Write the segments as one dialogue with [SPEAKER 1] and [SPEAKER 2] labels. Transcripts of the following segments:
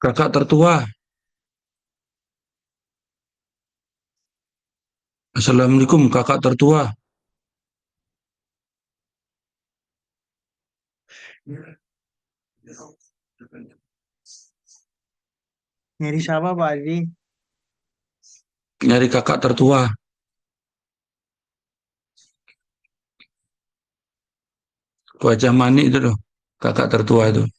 [SPEAKER 1] Kakak tertua. Assalamualaikum, kakak tertua.
[SPEAKER 2] Nyari siapa Pak Adi?
[SPEAKER 1] Nyari kakak tertua. Wajah manik itu loh. Kakak tertua itu.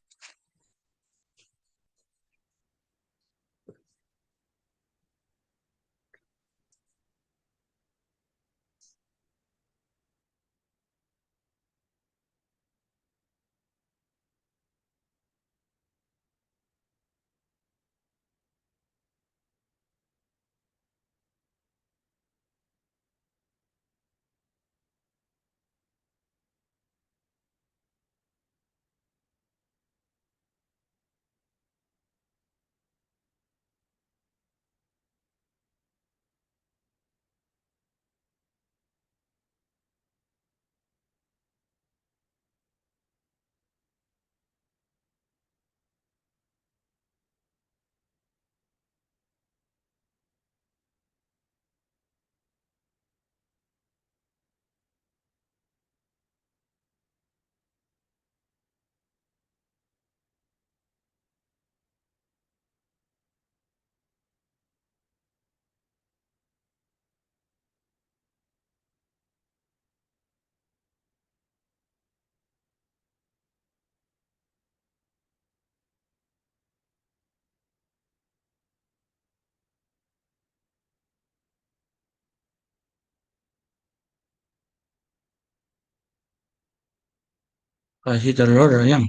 [SPEAKER 1] Kasih telur ayam.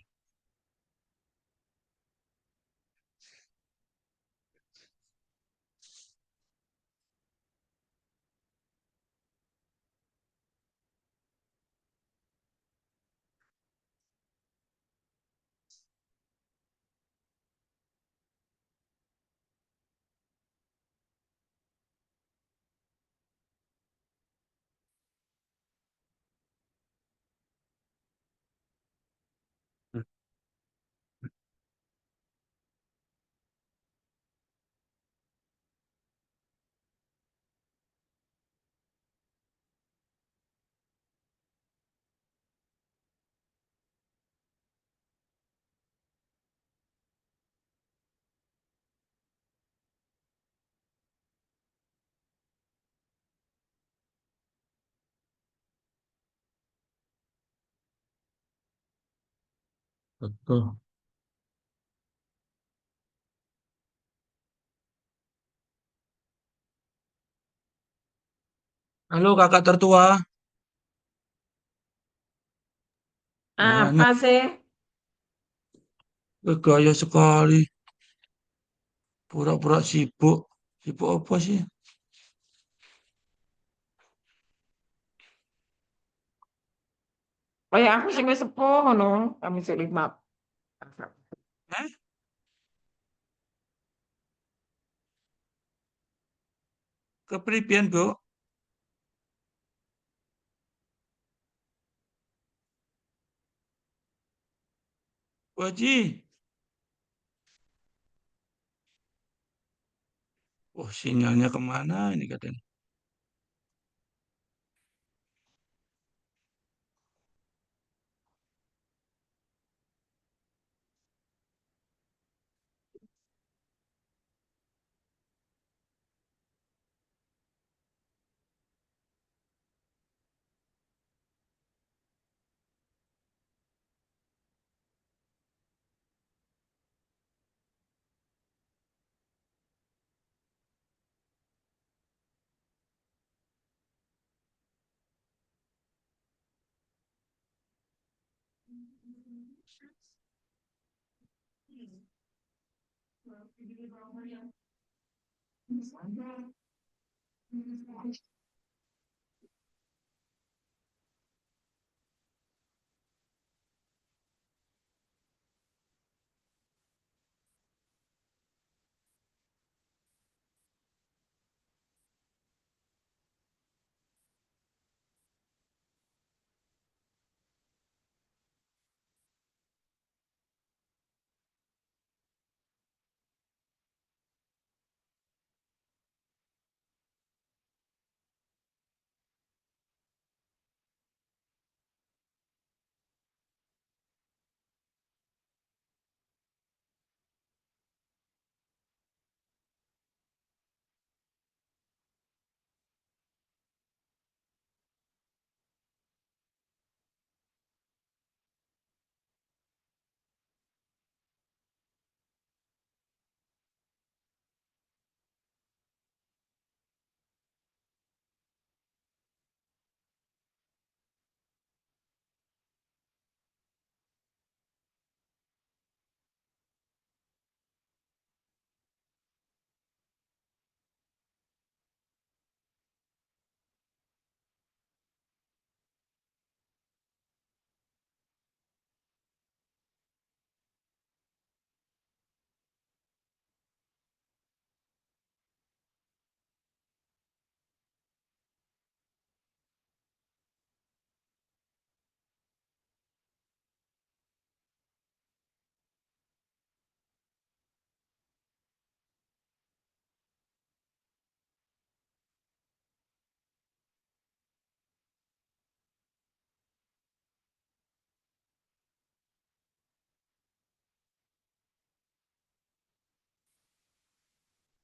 [SPEAKER 1] Betul. Halo kakak tertua. Mana?
[SPEAKER 3] Apa sih?
[SPEAKER 1] Gaya sekali. Pura-pura sibuk. Sibuk apa sih?
[SPEAKER 3] Oh ya aku sing wis sepuh ngono, kami sing lima.
[SPEAKER 1] Eh? Kepripian, Bu? Waji. Oh, sinyalnya kemana ini katanya?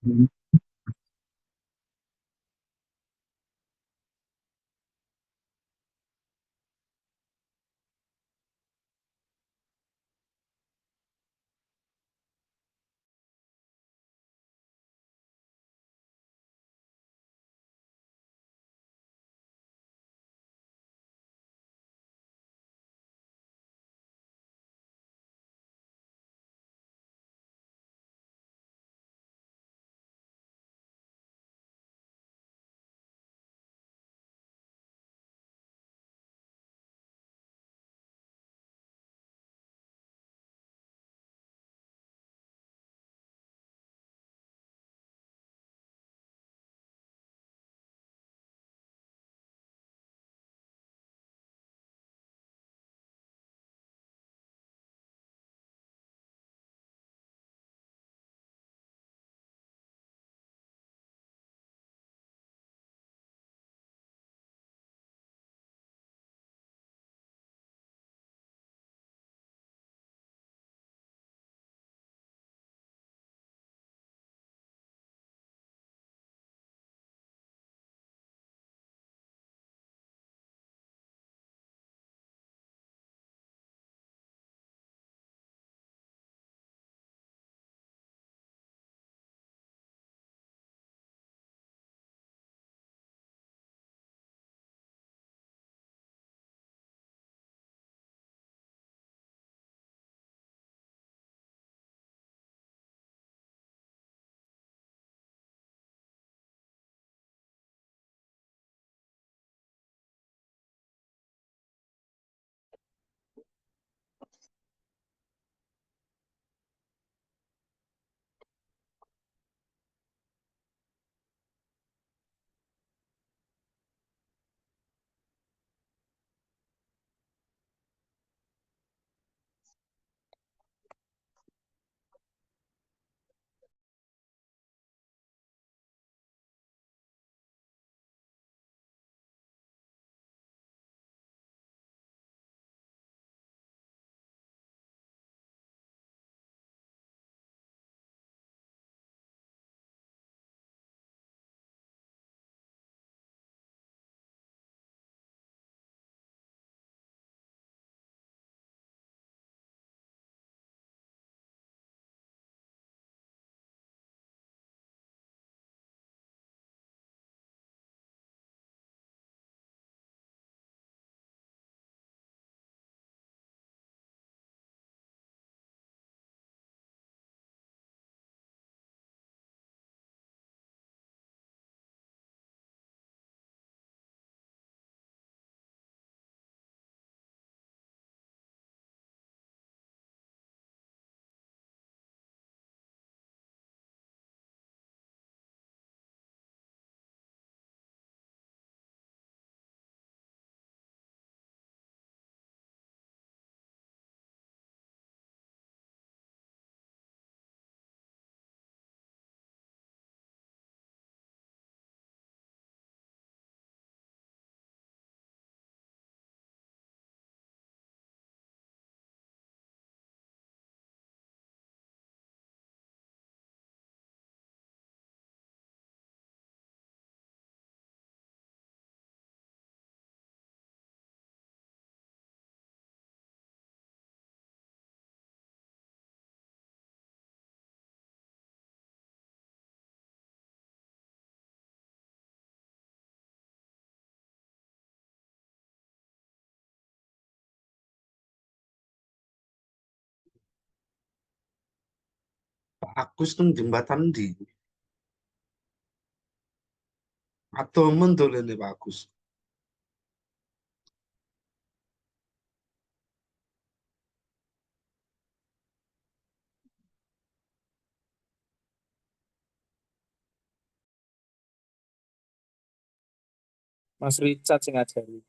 [SPEAKER 1] Hmm.
[SPEAKER 4] Pak Agus nang jembatan di atau mendolene Pak Agus.
[SPEAKER 5] Mas Richard sing ngajari.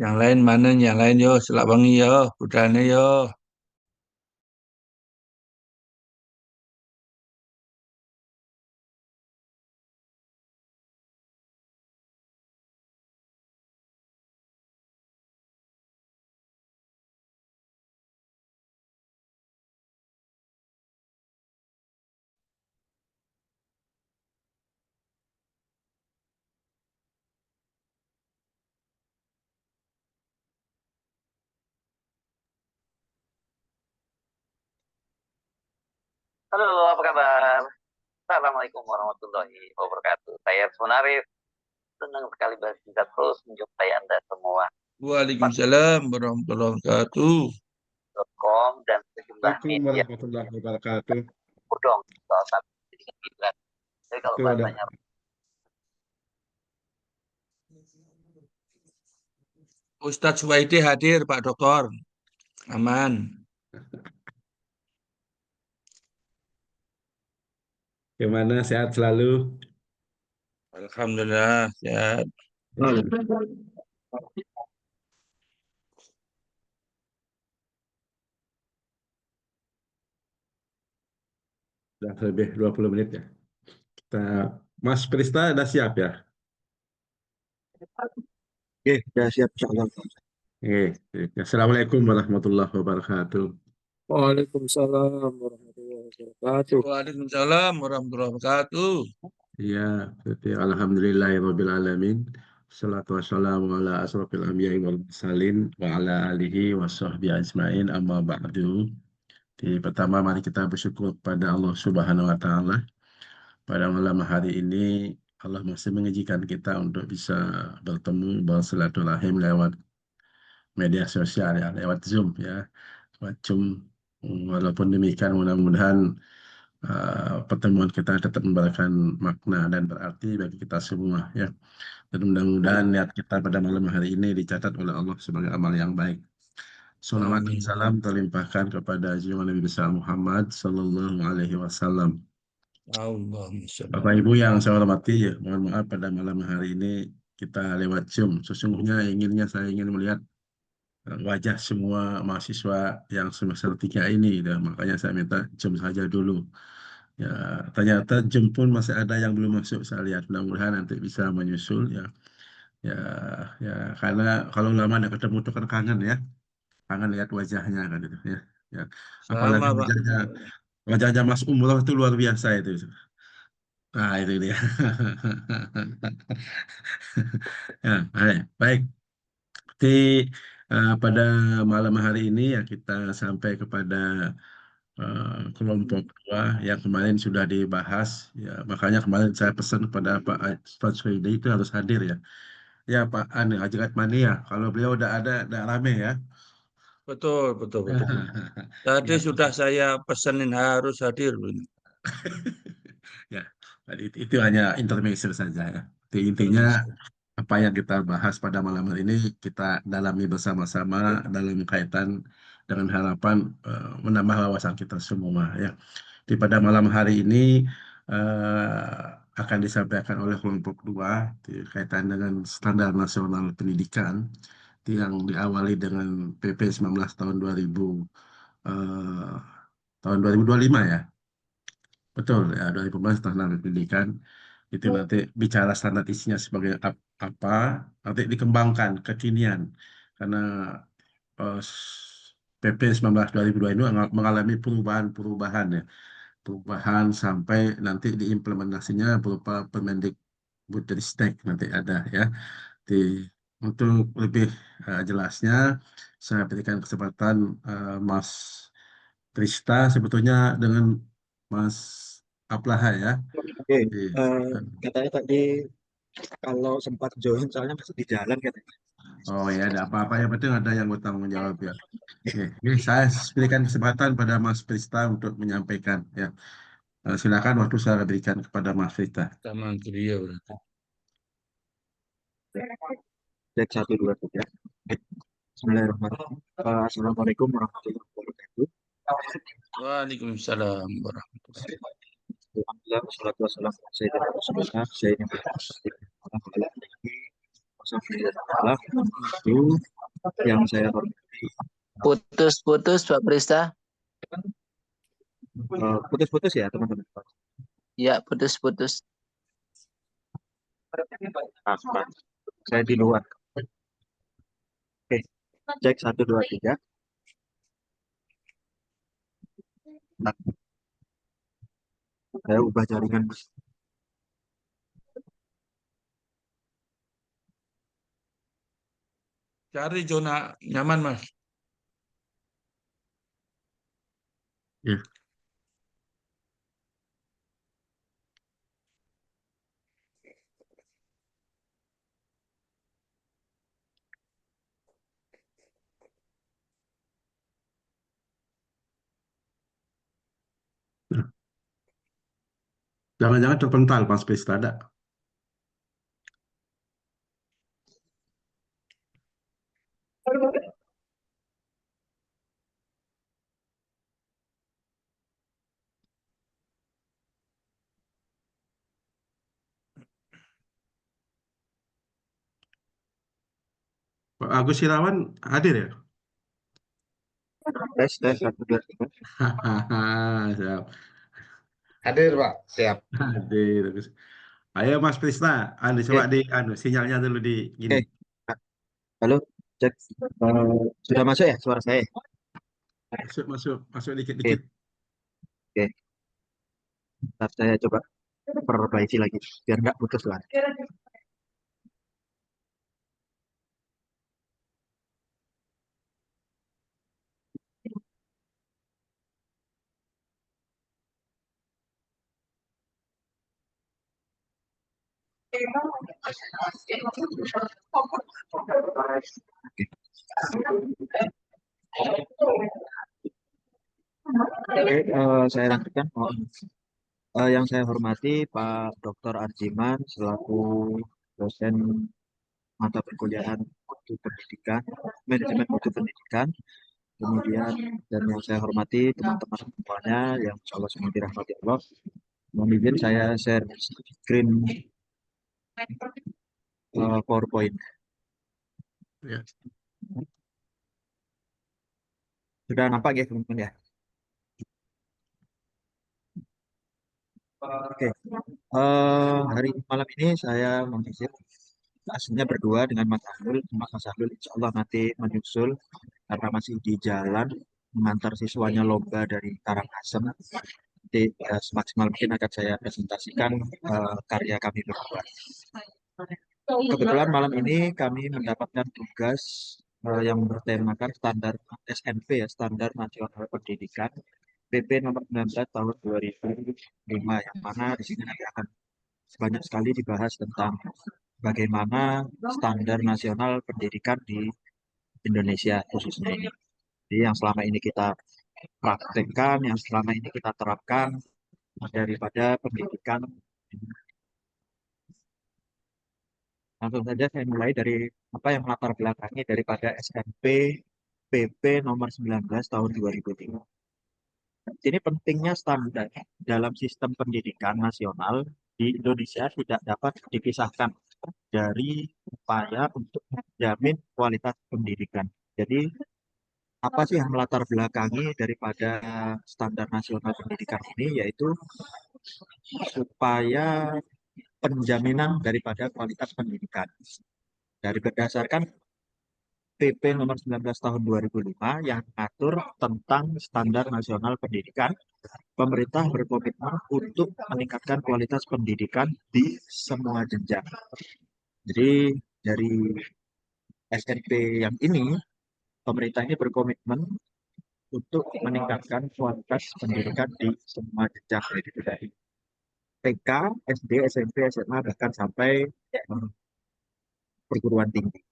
[SPEAKER 1] Yang lain mana? Yang lain yo, selak wangi yo, putrane yo.
[SPEAKER 6] Halo, apa kabar? Assalamualaikum warahmatullahi wabarakatuh. Saya Sunarif, senang sekali bisa terus menjumpai Anda semua.
[SPEAKER 1] Waalaikumsalam warahmatullahi wabarakatuh.
[SPEAKER 6] .com dan sejumlah
[SPEAKER 7] Assalamualaikum
[SPEAKER 6] media
[SPEAKER 7] warahmatullahi wabarakatuh.
[SPEAKER 6] bodong soal satu pendidikan Gibran. Jadi kalau
[SPEAKER 7] Itu ada
[SPEAKER 6] bahasanya
[SPEAKER 1] Ustadz Suwaidi hadir, Pak Dokter. Aman.
[SPEAKER 7] gimana sehat selalu?
[SPEAKER 1] Alhamdulillah, sehat.
[SPEAKER 7] Sudah lebih 20 menit ya. Kita Mas Prista sudah siap ya?
[SPEAKER 2] Oke, udah siap insyaallah.
[SPEAKER 7] Oke. Assalamualaikum warahmatullahi wabarakatuh.
[SPEAKER 5] Waalaikumsalam warahmatullahi wabarakatuh.
[SPEAKER 1] Waalaikumsalam warahmatullahi wabarakatuh.
[SPEAKER 7] Iya, berarti alhamdulillahirabbil alamin. Salatu wassalamu ala asrofil anbiya'i wal mursalin wa ala alihi wa sahbihi ajmain amma ba'du. Di pertama mari kita bersyukur kepada Allah Subhanahu wa taala. Pada malam hari ini Allah masih mengizinkan kita untuk bisa bertemu bersilaturahim lewat media sosial ya, lewat Zoom ya, lewat Zoom. Walaupun demikian mudah-mudahan pertemuan kita tetap memberikan makna dan berarti bagi kita semua ya. Dan mudah-mudahan niat kita pada malam hari ini dicatat oleh Allah sebagai amal yang baik. Salawat dan
[SPEAKER 1] Amin.
[SPEAKER 7] salam terlimpahkan kepada junjungan Nabi besar Muhammad Sallallahu Alaihi Wasallam.
[SPEAKER 1] Allahumma sholli.
[SPEAKER 7] Bapak Ibu yang saya hormati, ya, mohon maaf pada malam hari ini kita lewat Zoom. Sesungguhnya saya ingin melihat wajah semua mahasiswa yang semester 3 ini, dan makanya saya minta Zoom saja dulu. Ya, ternyata Zoom pun masih ada yang belum masuk saya lihat. Mudah-mudahan nanti bisa menyusul ya. Ya, ya karena kalau lama tidak ketemu itu kan kangen ya. Kangen lihat wajahnya kan itu ya. Ya. Apalagi
[SPEAKER 1] Sama, Pak.
[SPEAKER 7] wajahnya Mas Umroh itu luar biasa itu. Nah, itu dia. Ya, baik. Baik. Jadi pada malam hari ini ya kita sampai kepada kelompok dua yang kemarin sudah dibahas. Ya, makanya kemarin saya pesan kepada Pak Ustadz Soedi itu harus hadir ya. Ya Pak Hajat Mania, kalau beliau udah rame ya.
[SPEAKER 1] Betul, betul, betul. Tadi
[SPEAKER 7] Ya,
[SPEAKER 1] sudah saya pesenin harus hadir.
[SPEAKER 7] ya. Jadi itu hanya intermezzo saja ya. Jadi intinya apa yang kita bahas pada malam hari ini kita dalami bersama-sama dalam kaitan dengan harapan menambah wawasan kita semua ya. Di pada malam hari ini akan disampaikan oleh kelompok dua kaitan dengan standar nasional pendidikan yang diawali dengan PP 19 tahun 2000 eh, tahun 2025 ya. Betul ya, 2015 tentang pendidikan itu nanti bicara standar isinya sebagai apa, nanti dikembangkan kekinian karena eh, PP 19 2002 ini mengalami perubahan ya, perubahan sampai nanti diimplementasinya berupa Permendikbudristek nanti ada ya. Di untuk lebih jelasnya saya berikan kesempatan Mas Trista sebetulnya dengan Mas Aplaha ya.
[SPEAKER 2] Oke,
[SPEAKER 7] Di,
[SPEAKER 2] katanya tadi kalau sempat join soalnya masih di jalan katanya.
[SPEAKER 7] oh ya, ada apa-apa yang penting ada yang bertanggung jawab ya. Oke, ini saya berikan kesempatan pada Mas Prista untuk menyampaikan ya. Silakan waktu saya berikan kepada Mas Prista.
[SPEAKER 1] Sama beliau.
[SPEAKER 2] Cek 1 2 3. Bismillahirrahmanirrahim. Assalamualaikum warahmatullahi wabarakatuh.
[SPEAKER 1] Waalaikumsalam warahmatullahi wabarakatuh.
[SPEAKER 2] Alhamdulillah wassalatu wassalamu ala sayyidina Rasulillah sayyidina Muhammad wa ala alihi wa sahbihi wa sallam. Yang saya hormati,
[SPEAKER 8] Putus-putus Pak Prista.
[SPEAKER 2] putus-putus ya teman-teman.
[SPEAKER 8] Ya, putus-putus.
[SPEAKER 2] Maaf, maaf. Saya di luar. Oke, cek 1 2 3. Nah, saya ubah jaringan.
[SPEAKER 1] Cari zona nyaman, Mas.
[SPEAKER 7] Ya. Jangan-jangan terpental Mas Pesta ada. Pak Agus Irawan hadir ya?
[SPEAKER 2] Tes 1 2 3.
[SPEAKER 7] Hahaha, siap.
[SPEAKER 4] Hadir, Pak. Siap.
[SPEAKER 7] Hadir. Ayo Mas Prisna, coba
[SPEAKER 2] Oke.
[SPEAKER 7] di sinyalnya dulu di gini.
[SPEAKER 2] Oke. Halo, cek. Sudah masuk ya suara saya?
[SPEAKER 7] Masuk dikit-dikit.
[SPEAKER 2] Oke. Ntar saya coba perbaiki lagi biar nggak putus lah. Oke, saya lanjutkan. Yang saya hormati Pak Dr. Arjiman selaku dosen mata perkuliahan mutu pendidikan, manajemen mutu pendidikan. Kemudian dan yang saya hormati teman-teman semuanya yang insya Allah semua dirahmati Allah. Mohon izin saya share screen PowerPoint.
[SPEAKER 7] Ya.
[SPEAKER 2] Sudah nampak ya teman-teman ya? Oke. Hari malam ini saya mengisi aslinya berdua dengan Mas Ahlul. Mas Ahlul insya Allah nanti menyusul karena masih di jalan mengantar siswanya lomba dari Karangasem. Nanti semaksimal mungkin akan saya presentasikan karya kami berdua. Kebetulan malam ini kami mendapatkan tugas yang bertemakan standar SNP ya, Standar Nasional Pendidikan PP nomor 19 tahun 2005, yang mana di sini nanti akan banyak sekali dibahas tentang bagaimana standar nasional pendidikan di Indonesia khususnya ini. Jadi yang selama ini kita praktekkan, yang selama ini kita terapkan daripada pendidikan. Langsung saja saya mulai dari apa yang melatar belakangi daripada SNP PP nomor 19 tahun 2003. Jadi pentingnya standar dalam sistem pendidikan nasional di Indonesia tidak dapat dipisahkan dari upaya untuk menjamin kualitas pendidikan. Jadi apa sih yang melatar belakangi daripada standar nasional pendidikan ini, yaitu supaya penjaminan daripada kualitas pendidikan. Dari berdasarkan PP nomor 19 tahun 2005 yang mengatur tentang standar nasional pendidikan, pemerintah berkomitmen untuk meningkatkan kualitas pendidikan di semua jenjang. Jadi dari SNP yang ini, pemerintah ini berkomitmen untuk meningkatkan kualitas pendidikan di semua jenjang, dari TK, SD, SMP, SMA, bahkan sampai perguruan tinggi.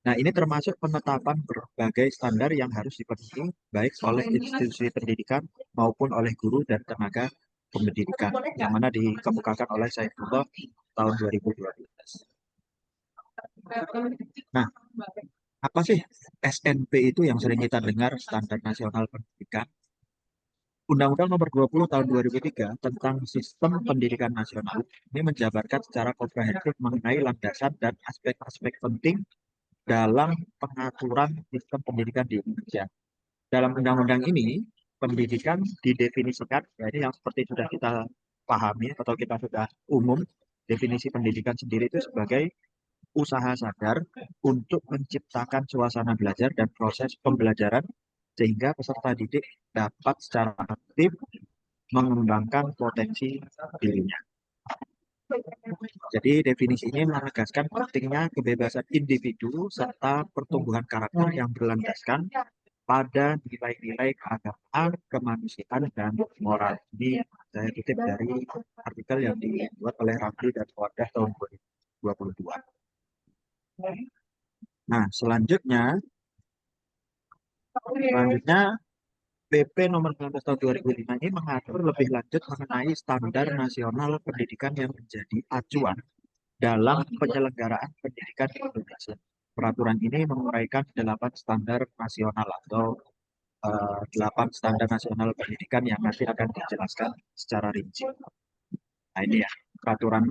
[SPEAKER 2] Nah, ini termasuk penetapan berbagai standar yang harus dipenuhi baik oleh institusi pendidikan maupun oleh guru dan tenaga pendidikan, yang mana dikemukakan oleh Saifullah tahun 2012. Nah, apa sih SNP itu yang sering kita dengar, Standar Nasional Pendidikan? Undang-Undang Nomor 20 Tahun 2003 tentang Sistem Pendidikan Nasional ini menjabarkan secara komprehensif mengenai landasan dan aspek-aspek penting dalam pengaturan sistem pendidikan di Indonesia. Dalam undang-undang ini, pendidikan didefinisikan, ya ini yang seperti sudah kita pahami atau kita sudah umum, definisi pendidikan sendiri itu sebagai usaha sadar untuk menciptakan suasana belajar dan proses pembelajaran sehingga peserta didik dapat secara aktif mengembangkan potensi dirinya. Jadi definisi ini menegaskan pentingnya kebebasan individu serta pertumbuhan karakter yang berlandaskan pada nilai-nilai keagamaan, kemanusiaan, dan moral. Ini saya kutip dari artikel yang dibuat oleh Ramli dan Wadah tahun 2022. Nah, selanjutnya PP nomor 19 tahun 2005 ini mengatur lebih lanjut mengenai standar nasional pendidikan yang menjadi acuan dalam penyelenggaraan pendidikan di Indonesia. Peraturan ini menguraikan 8 standar nasional atau 8 standar nasional pendidikan yang nanti akan dijelaskan secara rinci. Nah ini ya, peraturan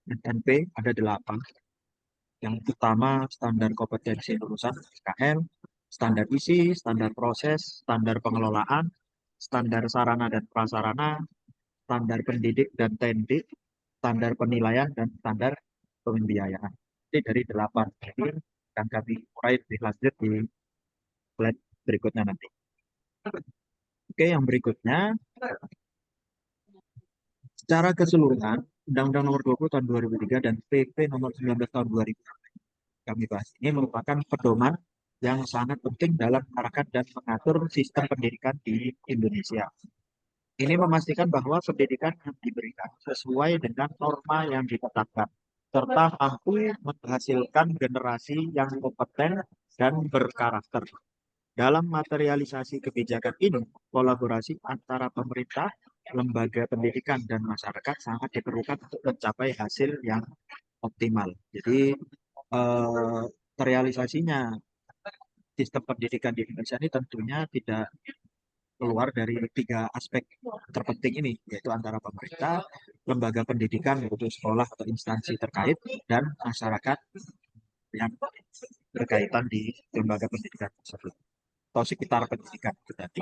[SPEAKER 2] SNP ada 8. Yang pertama standar kompetensi lulusan SKL, standar isi, standar proses, standar pengelolaan, standar sarana dan prasarana, standar pendidik dan tendik, standar penilaian, dan standar pembiayaan. Ini dari 8. Jadi akan kami urai lebih lanjut di slide berikutnya nanti. Oke, yang berikutnya, secara keseluruhan, Undang-Undang Nomor 20 Tahun 2003 dan PP Nomor 19 Tahun 2000 kami bahas ini merupakan pedoman yang sangat penting dalam mengarahkan dan mengatur sistem pendidikan di Indonesia. Ini memastikan bahwa pendidikan yang diberikan sesuai dengan norma yang ditetapkan, serta mampu menghasilkan generasi yang kompeten dan berkarakter. Dalam materialisasi kebijakan ini, kolaborasi antara pemerintah, lembaga pendidikan, dan masyarakat sangat diperlukan untuk mencapai hasil yang optimal. Jadi, terrealisasinya sistem pendidikan di Indonesia ini tentunya tidak keluar dari 3 aspek terpenting ini, yaitu antara pemerintah, lembaga pendidikan, yaitu sekolah atau instansi terkait, dan masyarakat yang berkaitan di lembaga pendidikan tersebut atau sekitar pendidikan itu tadi.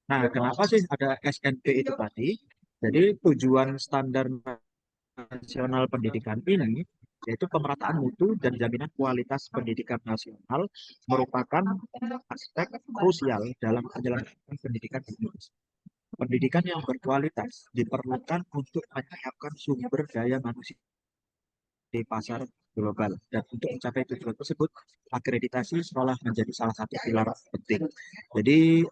[SPEAKER 2] Nah, kenapa sih ada SNP itu tadi? Jadi tujuan standar nasional pendidikan ini yaitu pemerataan mutu dan jaminan kualitas pendidikan nasional merupakan aspek krusial dalam penyelenggaraan pendidikan di Indonesia. Pendidikan yang berkualitas diperlukan untuk menyiapkan sumber daya manusia di pasar global, dan untuk mencapai tujuan tersebut akreditasi sekolah menjadi salah satu pilar penting. Jadi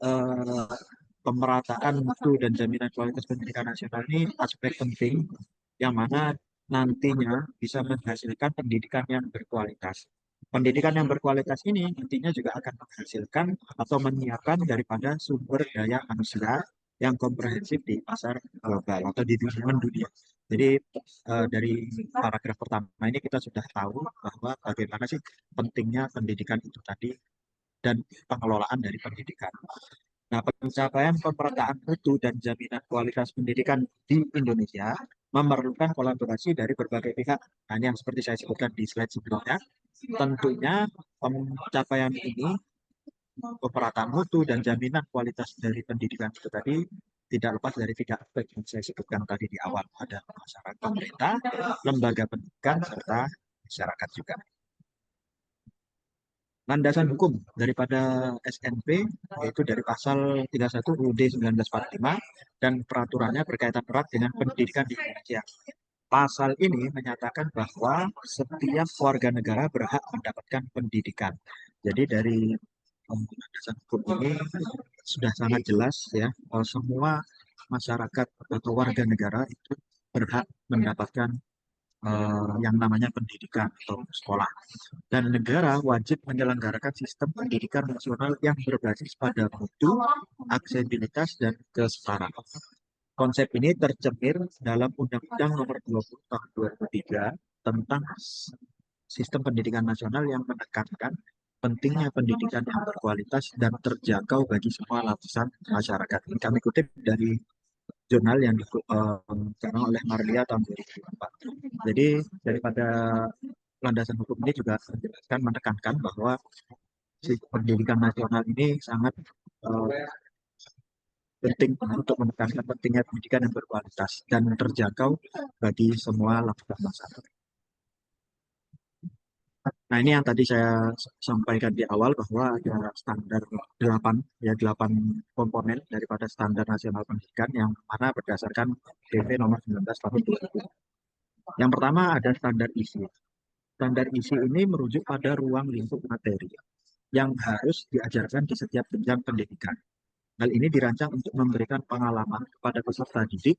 [SPEAKER 2] pemerataan mutu dan jaminan kualitas pendidikan nasional ini aspek penting yang mana nantinya bisa menghasilkan pendidikan yang berkualitas. Pendidikan yang berkualitas ini nantinya juga akan menghasilkan atau menyiapkan daripada sumber daya manusia yang komprehensif di pasar global atau di dunia. Jadi dari paragraf pertama ini kita sudah tahu bahwa bagaimana sih pentingnya pendidikan itu tadi dan pengelolaan dari pendidikan. Nah, pencapaian pemerataan mutu dan jaminan kualitas pendidikan di Indonesia memerlukan kolaborasi dari berbagai pihak. Nah, ini yang seperti saya sebutkan di slide sebelumnya. Tentunya pencapaian ini, pemerataan mutu dan jaminan kualitas dari pendidikan itu tadi tidak lepas dari 3 aspek yang saya sebutkan tadi di awal. Ada masyarakat, pemerintah, lembaga pendidikan, serta masyarakat juga. Landasan hukum daripada SNP yaitu dari pasal 31 UUD 1945 dan peraturannya berkaitan erat dengan pendidikan di Indonesia. Pasal ini menyatakan bahwa setiap warga negara berhak mendapatkan pendidikan. Jadi dari landasan hukum ini sudah sangat jelas ya, semua masyarakat atau warga negara itu berhak mendapatkan yang namanya pendidikan atau sekolah. Dan negara wajib menyelenggarakan sistem pendidikan nasional yang berbasis pada mutu, aksesibilitas, dan kesetaraan. Konsep ini tercermin dalam Undang-Undang Nomor 20 Tahun 2003 tentang sistem pendidikan nasional yang menekankan pentingnya pendidikan yang berkualitas dan terjangkau bagi semua lapisan masyarakat. Ini kami kutip dari jurnal yang dikarang oleh Marlia tahun 2004. Jadi daripada landasan hukum ini juga menjelaskan, menekankan bahwa si pendidikan nasional ini sangat penting untuk menekankan pentingnya pendidikan yang berkualitas dan terjangkau bagi semua lapisan masyarakat. Nah, ini yang tadi saya sampaikan di awal bahwa ada standar 8 komponen daripada standar nasional pendidikan yang mana berdasarkan PP nomor 19 tahun 2000. Yang pertama ada standar isi. Standar isi ini merujuk pada ruang lingkup materi yang harus diajarkan di setiap jenjang pendidikan. Hal ini dirancang untuk memberikan pengalaman kepada peserta didik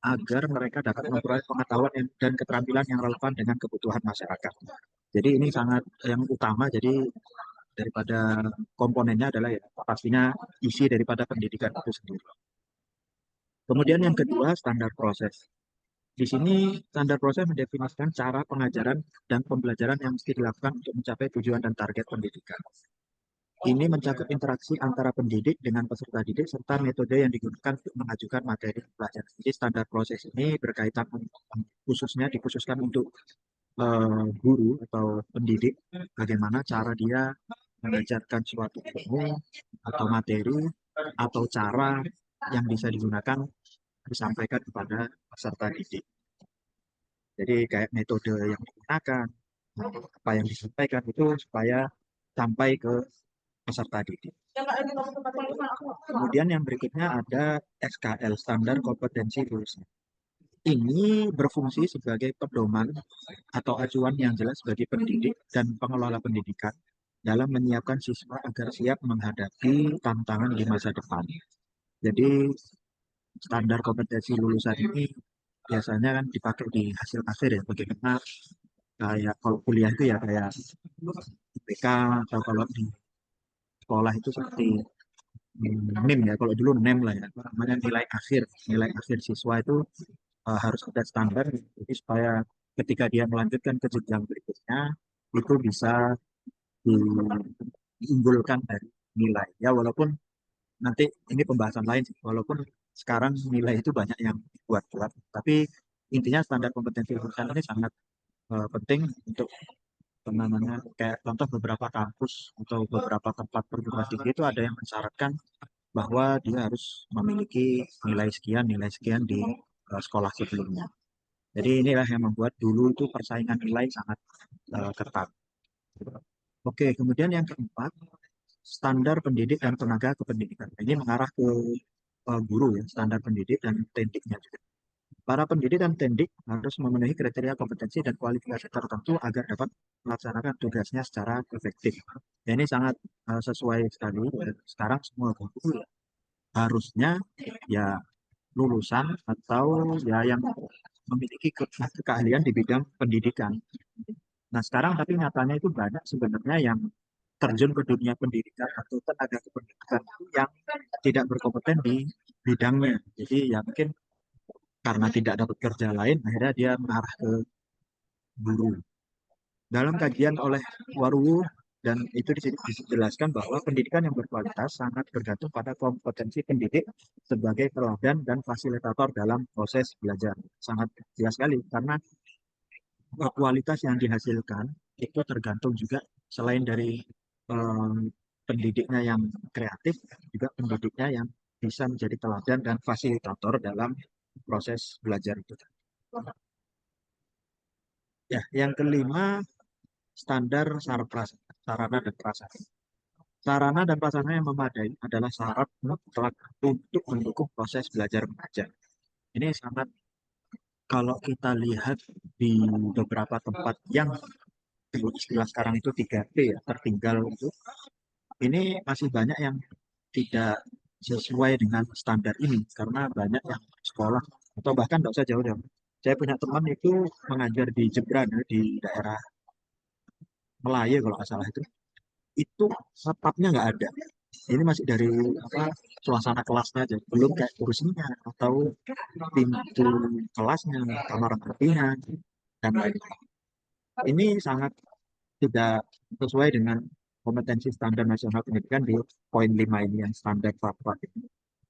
[SPEAKER 2] agar mereka dapat memperoleh pengetahuan dan keterampilan yang relevan dengan kebutuhan masyarakat. Jadi ini sangat yang utama, jadi daripada komponennya adalah ya pastinya isi daripada pendidikan itu sendiri. Kemudian yang kedua, standar proses. Di sini standar proses mendefinisikan cara pengajaran dan pembelajaran yang mesti dilakukan untuk mencapai tujuan dan target pendidikan. Ini mencakup interaksi antara pendidik dengan peserta didik serta metode yang digunakan untuk mengajukan materi pelajaran. Jadi standar proses ini berkaitan dikhususkan untuk guru atau pendidik, bagaimana cara dia mengajarkan suatu ilmu atau materi atau cara yang bisa digunakan disampaikan kepada peserta didik. Jadi kayak metode yang digunakan, apa yang disampaikan itu supaya sampai ke peserta didik. Kemudian yang berikutnya ada SKL, standar kompetensi lulusan. Ini berfungsi sebagai pedoman atau acuan yang jelas bagi pendidik dan pengelola pendidikan dalam menyiapkan siswa agar siap menghadapi tantangan di masa depan. Jadi standar kompetensi lulusan ini biasanya kan dipakai di hasil akhir ya, bagaimana kayak kalau kuliah itu ya kayak IPK atau kalau di sekolah itu seperti NIM ya, kalau dulu NEM lah ya, namanya nilai akhir siswa itu harus ada standar, jadi supaya ketika dia melanjutkan ke jenjang berikutnya itu bisa diunggulkan dari nilai ya, walaupun nanti ini pembahasan lain sih, walaupun sekarang nilai itu banyak yang dibuat-buat, tapi intinya standar kompetensi lulusan ini sangat penting untuk namanya kayak contoh beberapa kampus atau beberapa tempat perguruan tinggi itu ada yang mensyaratkan bahwa dia harus memiliki nilai sekian di sekolah sebelumnya. Jadi inilah yang membuat dulu itu persaingan nilai sangat ketat. Oke, kemudian yang keempat, standar pendidik dan tenaga kependidikan. Ini mengarah ke guru ya, standar pendidik dan tendiknya juga. Para pendidik dan tendik harus memenuhi kriteria kompetensi dan kualifikasi tertentu agar dapat melaksanakan tugasnya secara efektif. Ya, ini sangat sesuai sekali. Sekarang semua guru ya, harusnya ya lulusan atau ya yang memiliki keahlian di bidang pendidikan. Nah sekarang tapi nyatanya itu banyak sebenarnya yang terjun ke dunia pendidikan atau tenaga kependidikan yang tidak berkompeten di bidangnya. Jadi ya mungkin karena tidak dapat kerja lain, akhirnya dia mengarah ke guru. Dalam kajian oleh Waruwu dan itu dijelaskan bahwa pendidikan yang berkualitas sangat bergantung pada kompetensi pendidik sebagai teladan dan fasilitator dalam proses belajar. Sangat jelas sekali karena kualitas yang dihasilkan itu tergantung juga selain dari pendidiknya yang kreatif, juga pendidiknya yang bisa menjadi teladan dan fasilitator dalam proses belajar itu. Ya, yang kelima standar sarana dan prasarana. Sarana dan prasarana yang memadai adalah syarat mutlak untuk mendukung proses belajar mengajar. Ini sangat, kalau kita lihat di beberapa tempat yang istilah sekarang itu 3T ya, tertinggal itu, ini masih banyak yang tidak sesuai dengan standar ini karena banyak yang sekolah atau bahkan tidak usah jauh-jauh. Saya punya teman itu mengajar di Jebran di daerah Melayu kalau nggak salah itu atapnya nggak ada. Ini masih dari suasana kelasnya aja, belum kayak kursinya atau pintu kelasnya, kamar mandinya dan lain-lain. Ini sangat tidak sesuai dengan kompetensi standar nasional pendidikan di poin 5 ini yang standar fatwa.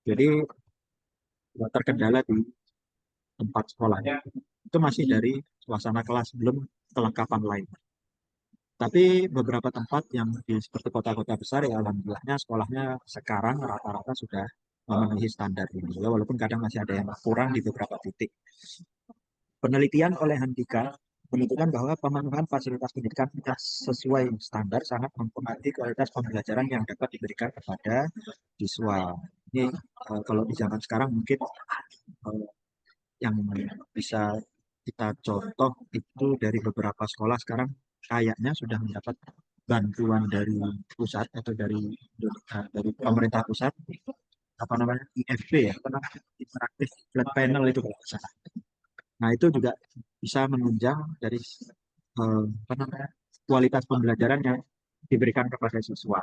[SPEAKER 2] Jadi terkendala di tempat sekolahnya itu masih dari suasana kelas, belum kelengkapan lain. Tapi beberapa tempat yang seperti kota-kota besar ya alhamdulillahnya sekolahnya sekarang rata-rata sudah memenuhi standar ini. Ya, walaupun kadang masih ada yang kurang di beberapa titik. Penelitian oleh Handika menunjukkan bahwa pemenuhan fasilitas pendidikan yang sesuai standar sangat mempengaruhi kualitas pembelajaran yang dapat diberikan kepada siswa. Ini kalau di zaman sekarang mungkin yang bisa kita contoh itu dari beberapa sekolah sekarang kayaknya sudah mendapat bantuan dari pusat atau dari pemerintah pusat apa namanya IFP ya, apa namanya interaktif flat panel itu kalau nggak salah. Nah itu juga bisa menunjang dari apa namanya kualitas pembelajaran yang diberikan kepada siswa.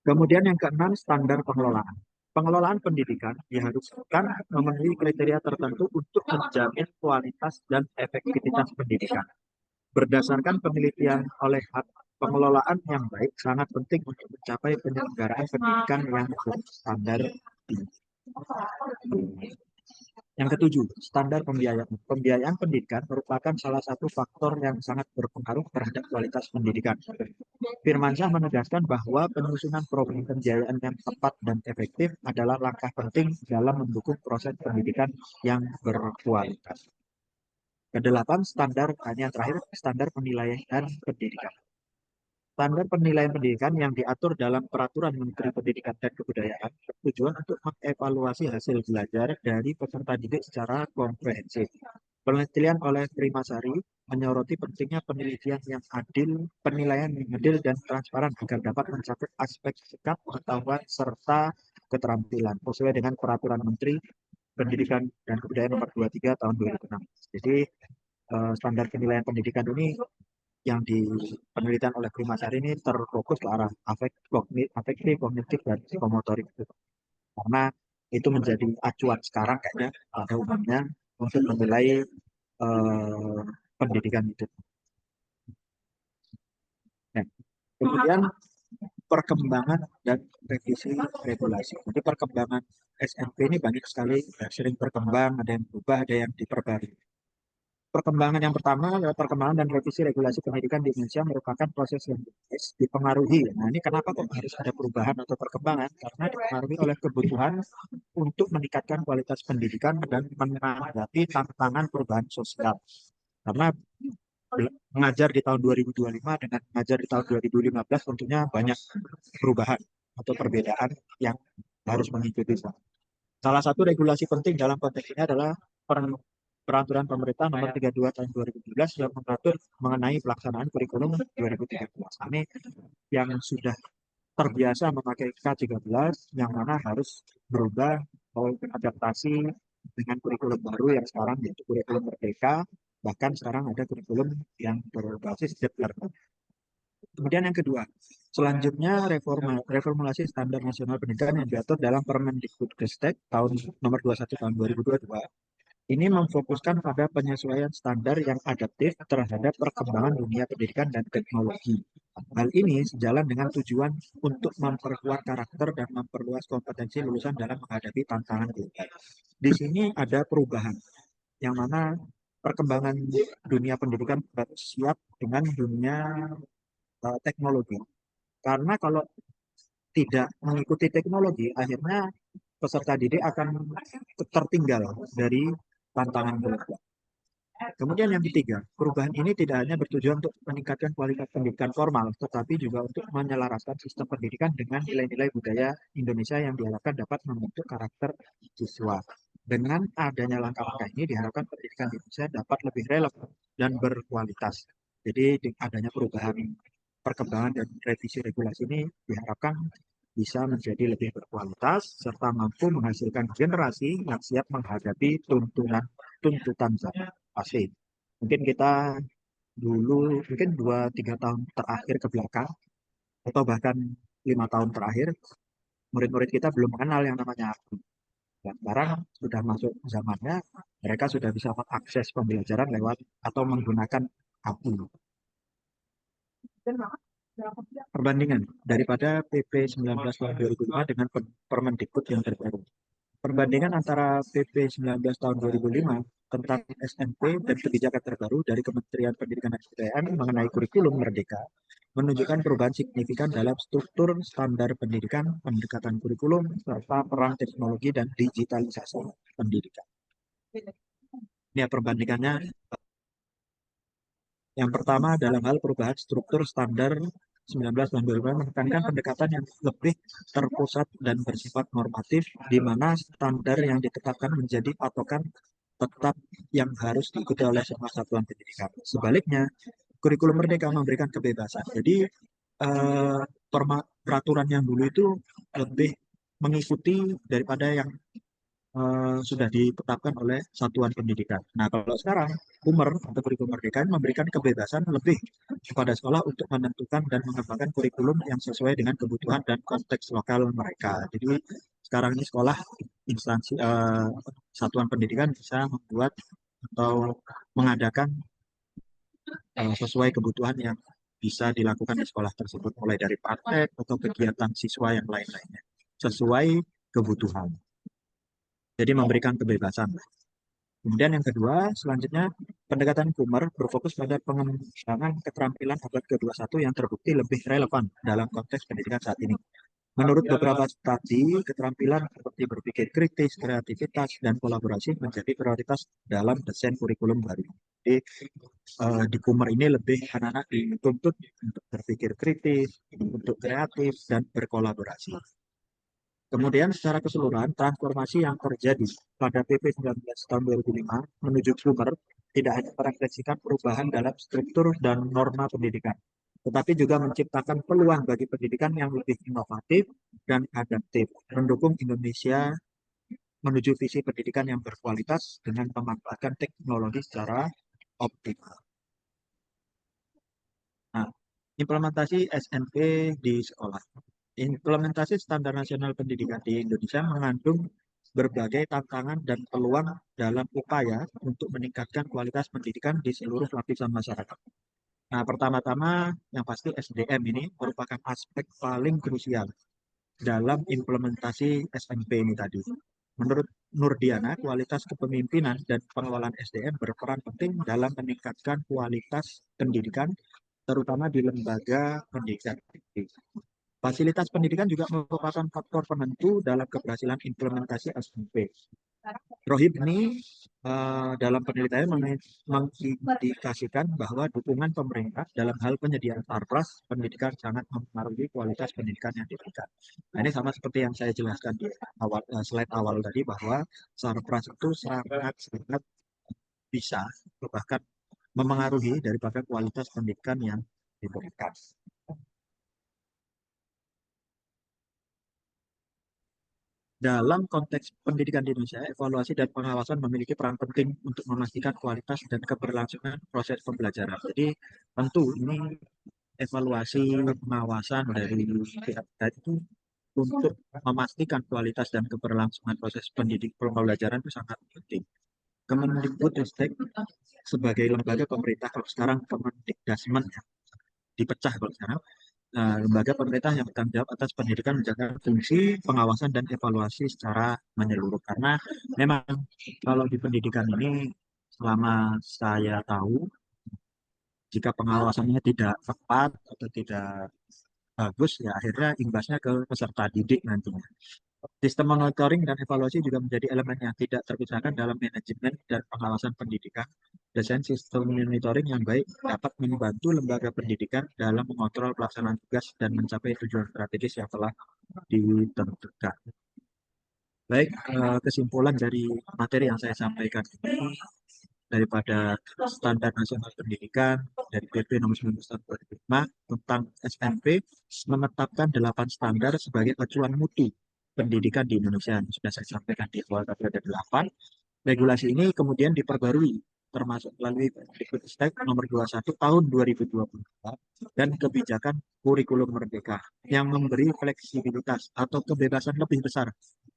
[SPEAKER 2] Kemudian yang keenam, standar pengelolaan. Pengelolaan pendidikan diharuskan memenuhi kriteria tertentu untuk menjamin kualitas dan efektivitas pendidikan. Berdasarkan penelitian oleh pengelolaan yang baik sangat penting untuk mencapai penyelenggaraan pendidikan yang berstandar tinggi. Yang ketujuh, standar pembiayaan. Pembiayaan pendidikan merupakan salah satu faktor yang sangat berpengaruh terhadap kualitas pendidikan. Firmansyah menegaskan bahwa penyusunan program pembiayaan yang tepat dan efektif adalah langkah penting dalam mendukung proses pendidikan yang berkualitas. Kedelapan, yang terakhir, standar penilaian pendidikan. Standar penilaian pendidikan yang diatur dalam Peraturan Menteri Pendidikan dan Kebudayaan bertujuan untuk mengevaluasi hasil belajar dari peserta didik secara komprehensif. Penelitian oleh Primasari menyoroti pentingnya penelitian yang adil, penilaian yang adil dan transparan agar dapat mencapai aspek sikap, pengetahuan, serta keterampilan sesuai dengan Peraturan Menteri Pendidikan dan Kebudayaan Nomor 23 Tahun 2006. Jadi standar penilaian pendidikan ini yang di penelitian oleh Primasari ini terfokus ke arah afektif, kognitif, dan psikomotorik. Karena itu menjadi acuan sekarang kayaknya pada umumnya untuk menilai pendidikan itu. Nah, kemudian perkembangan dan revisi regulasi. Jadi perkembangan SMP ini banyak sekali, sering berkembang, ada yang berubah, ada yang diperbarui. Perkembangan yang pertama adalah perkembangan dan revisi regulasi pendidikan di Indonesia merupakan proses yang dipengaruhi. Nah ini kenapa kok harus ada perubahan atau perkembangan? Karena dipengaruhi oleh kebutuhan untuk meningkatkan kualitas pendidikan dan menghadapi tantangan perubahan sosial. Karena mengajar di tahun 2025 dengan mengajar di tahun 2015 tentunya banyak perubahan atau perbedaan yang harus mengikuti. Salah satu regulasi penting dalam konteks ini adalah Peraturan Pemerintah Nomor 32 Tahun 2017 yang mengatur mengenai pelaksanaan kurikulum 2013. Kami yang sudah terbiasa memakai K13 yang mana harus berubah atau beradaptasi dengan kurikulum baru yang sekarang yaitu kurikulum Merdeka, bahkan sekarang ada kurikulum yang berbasis Depler. Kemudian yang kedua, selanjutnya reformulasi standar nasional pendidikan yang diatur dalam Permendikbudristek tahun nomor 21 tahun 2022. Ini memfokuskan pada penyesuaian standar yang adaptif terhadap perkembangan dunia pendidikan dan teknologi. Hal ini sejalan dengan tujuan untuk memperkuat karakter dan memperluas kompetensi lulusan dalam menghadapi tantangan global. Di sini ada perubahan, yang mana perkembangan dunia pendidikan siap dengan dunia teknologi. Karena kalau tidak mengikuti teknologi, akhirnya peserta didik akan tertinggal dari tantangan global. Kemudian yang ketiga, perubahan ini tidak hanya bertujuan untuk meningkatkan kualitas pendidikan formal, tetapi juga untuk menyelaraskan sistem pendidikan dengan nilai-nilai budaya Indonesia yang diharapkan dapat membentuk karakter siswa. Dengan adanya langkah-langkah ini diharapkan pendidikan Indonesia dapat lebih relevan dan berkualitas. Jadi adanya perubahan, perkembangan dan revisi regulasi ini diharapkan bisa menjadi lebih berkualitas serta mampu menghasilkan generasi yang siap menghadapi tuntutan zaman. Pasti. Mungkin kita dulu, mungkin 2-3 tahun terakhir ke belakang, atau bahkan 5 tahun terakhir, murid-murid kita belum mengenal yang namanya API. Dan sekarang sudah masuk zamannya, mereka sudah bisa mengakses pembelajaran lewat atau menggunakan API. Perbandingan daripada PP 19 tahun 2005 dengan Permendikbud yang terbaru. Perbandingan antara PP 19 tahun 2005 tentang SMP dan kebijakan terbaru dari Kementerian Pendidikan dan Kebudayaan mengenai kurikulum merdeka menunjukkan perubahan signifikan dalam struktur standar pendidikan, pendekatan kurikulum, serta peran teknologi dan digitalisasi pendidikan. Ini ya perbandingannya. Yang pertama dalam hal perubahan struktur standar 19 tahun 2005 menekankan pendekatan yang lebih terpusat dan bersifat normatif, di mana standar yang ditetapkan menjadi patokan tetap yang harus diikuti oleh semua satuan pendidikan. Sebaliknya, kurikulum merdeka memberikan kebebasan. Jadi peraturan yang dulu itu lebih mengikuti daripada yang sudah ditetapkan oleh satuan pendidikan. Nah, kalau sekarang Umer atau kurikulum merdeka memberikan kebebasan lebih kepada sekolah untuk menentukan dan mengembangkan kurikulum yang sesuai dengan kebutuhan dan konteks lokal mereka. Jadi sekarang ini sekolah instansi satuan pendidikan bisa membuat atau mengadakan sesuai kebutuhan yang bisa dilakukan di sekolah tersebut, mulai dari praktek atau kegiatan siswa yang lain-lainnya sesuai kebutuhan. Jadi memberikan kebebasan. Kemudian yang kedua, selanjutnya pendekatan Kumar berfokus pada pengembangan keterampilan abad ke-21 yang terbukti lebih relevan dalam konteks pendidikan saat ini. Menurut beberapa studi, keterampilan seperti berpikir kritis, kreativitas, dan kolaborasi menjadi prioritas dalam desain kurikulum baru. Jadi di Kumar ini lebih anak-anak dituntut untuk berpikir kritis, untuk kreatif, dan berkolaborasi. Kemudian secara keseluruhan, transformasi yang terjadi pada PP 19 tahun 2005 menuju Kumar tidak hanya merefleksikan perubahan dalam struktur dan norma pendidikan, tetapi juga menciptakan peluang bagi pendidikan yang lebih inovatif dan adaptif, mendukung Indonesia menuju visi pendidikan yang berkualitas dengan memanfaatkan teknologi secara optimal. Nah, implementasi SNP di sekolah. Implementasi standar nasional pendidikan di Indonesia mengandung berbagai tantangan dan peluang dalam upaya untuk meningkatkan kualitas pendidikan di seluruh lapisan masyarakat. Nah, pertama-tama yang pasti SDM ini merupakan aspek paling krusial dalam implementasi SMP ini tadi. Menurut Nurdiana, kualitas kepemimpinan dan pengelolaan SDM berperan penting dalam meningkatkan kualitas pendidikan, terutama di lembaga pendidikan. Fasilitas pendidikan juga merupakan faktor penentu dalam keberhasilan implementasi SMP. Rohib ini dalam penelitiannya mengindikasikan bahwa dukungan pemerintah dalam hal penyediaan sarpras pendidikan sangat mempengaruhi kualitas pendidikan yang diberikan. Nah, ini sama seperti yang saya jelaskan di awal, slide awal tadi, bahwa sarpras itu sangat bisa bahkan memengaruhi daripada kualitas pendidikan yang diberikan. Dalam konteks pendidikan di Indonesia, evaluasi dan pengawasan memiliki peran penting untuk memastikan kualitas dan keberlangsungan proses pembelajaran. Jadi tentu ini evaluasi pengawasan dari pihak terkait itu untuk memastikan kualitas dan keberlangsungan proses pembelajaran itu sangat penting. Kemendikbudristek sebagai lembaga pemerintah, kalau sekarang Kemendikdasmen dipecah kalau sekarang, lembaga pemerintah yang bertanggung jawab atas pendidikan menjaga fungsi pengawasan dan evaluasi secara menyeluruh. Karena memang kalau di pendidikan ini, selama saya tahu, jika pengawasannya tidak tepat atau tidak bagus, ya akhirnya imbasnya ke peserta didik nantinya. Sistem monitoring dan evaluasi juga menjadi elemen yang tidak terpisahkan dalam manajemen dan pengawasan pendidikan. Desain sistem monitoring yang baik dapat membantu lembaga pendidikan dalam mengontrol pelaksanaan tugas dan mencapai tujuan strategis yang telah ditentukan. Baik, kesimpulan dari materi yang saya sampaikan ini, daripada standar nasional pendidikan dari PP nomor 19 tahun 2005 tentang SMP menetapkan 8 standar sebagai acuan mutu pendidikan di Indonesia. Sudah saya sampaikan di awal, tadi ada 8. Regulasi ini kemudian diperbarui termasuk melalui Permendikbudristek nomor 21 tahun 2024 dan kebijakan kurikulum merdeka yang memberi fleksibilitas atau kebebasan lebih besar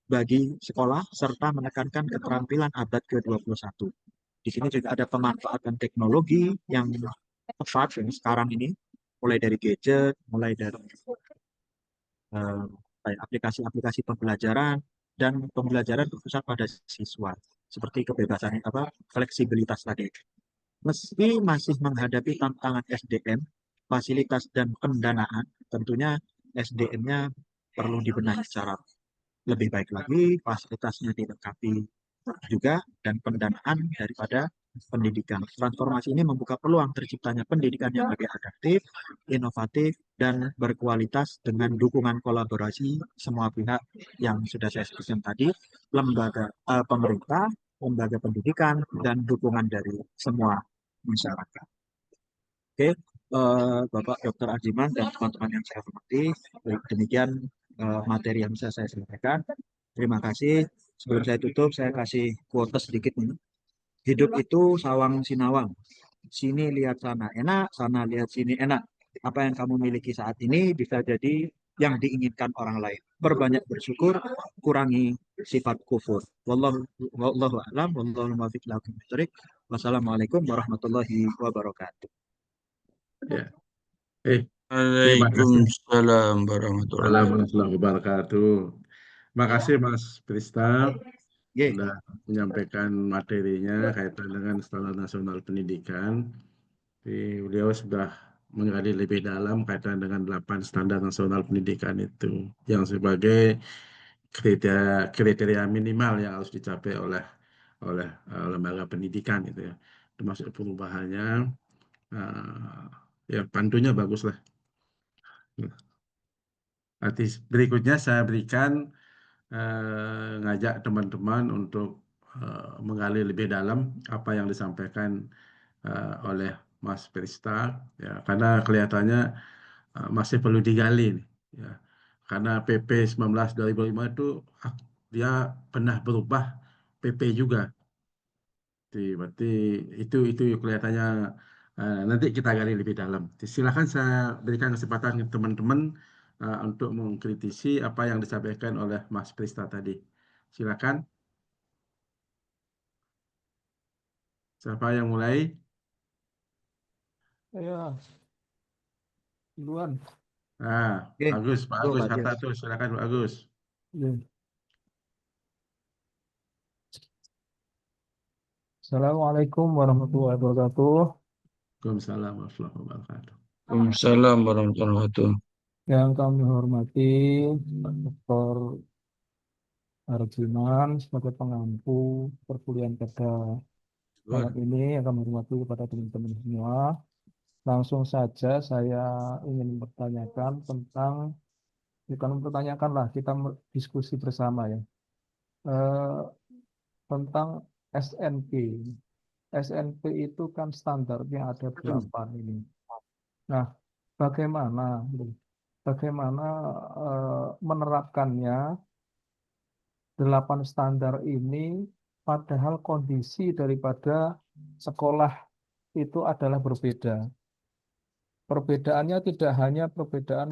[SPEAKER 2] bagi sekolah serta menekankan keterampilan abad ke-21. Di sini juga ada pemanfaatan teknologi yang tepat sekarang ini, mulai dari gadget, mulai dari aplikasi-aplikasi pembelajaran dan pembelajaran berpusat pada siswa, seperti kebebasan fleksibilitas tadi. Meski masih menghadapi tantangan SDM, fasilitas dan pendanaan, tentunya SDM-nya perlu dibenahi secara lebih baik lagi, fasilitasnya dilengkapi juga, dan pendanaan daripada pendidikan. Transformasi ini membuka peluang terciptanya pendidikan yang lebih adaptif, inovatif, dan berkualitas dengan dukungan kolaborasi semua pihak yang sudah saya sebutkan tadi, lembaga pemerintah, lembaga pendidikan, dan dukungan dari semua masyarakat. Oke, Bapak Dr. Ajiman dan teman-teman yang saya hormati, demikian materi yang bisa saya sampaikan. Terima kasih. Sebelum saya tutup, saya kasih quotes sedikit nih. Hidup itu sawang sinawang. Sini lihat sana enak, sana lihat sini enak. Apa yang kamu miliki saat ini bisa jadi yang diinginkan orang lain. Berbanyak bersyukur, kurangi sifat kufur. Wallahu a'lam, wallahu muwaffiq ila aqwamit thoriq. Wassalamualaikum warahmatullahi wabarakatuh.
[SPEAKER 7] Ya. Terima kasih.
[SPEAKER 1] Waalaikumsalam warahmatullahi wabarakatuh.
[SPEAKER 7] Warahmatullahi wabarakatuh. Terima kasih Mas Prista
[SPEAKER 2] Ye.
[SPEAKER 7] sudah menyampaikan materinya kaitan dengan Standar Nasional Pendidikan. Beliau sudah menggali lebih dalam kaitan dengan 8 standar nasional pendidikan itu, yang sebagai kriteria minimal yang harus dicapai oleh lembaga pendidikan itu ya, termasuk perubahannya. Ya pandunya bagus lah. Nanti berikutnya saya berikan ngajak teman-teman untuk menggali lebih dalam apa yang disampaikan oleh Mas Prista, ya, karena kelihatannya masih perlu digali nih, ya. Karena PP 19 2005 itu dia pernah berubah PP juga. Berarti itu kelihatannya nanti kita gali lebih dalam. Silakan saya berikan kesempatan ke teman-teman untuk mengkritisi apa yang disampaikan oleh Mas Prista tadi. Silakan. Siapa yang mulai?
[SPEAKER 5] Ya, duluan.
[SPEAKER 2] Oke.
[SPEAKER 7] Agus, Pak
[SPEAKER 2] Yo,
[SPEAKER 7] Agus
[SPEAKER 2] Pak Jes.
[SPEAKER 7] Hartatus, silakan Pak Agus.
[SPEAKER 5] Ya. Assalamualaikum warahmatullahi wabarakatuh.
[SPEAKER 7] Waalaikumsalam warahmatullahi wabarakatuh.
[SPEAKER 1] Waalaikumsalam warahmatullahi wabarakatuh.
[SPEAKER 5] Yang kami hormati Pak Dr. Arjunan sebagai pengampu perkuliahan pada malam ini, yang kami hormati kepada teman-teman semua. Langsung saja saya ingin mempertanyakan tentang, bukan mempertanyakan lah, kita diskusi bersama ya, tentang SNP. SNP itu kan standarnya ada 8 ini. Nah, bagaimana menerapkannya 8 standar ini, padahal kondisi daripada sekolah itu adalah berbeda. Perbedaannya tidak hanya perbedaan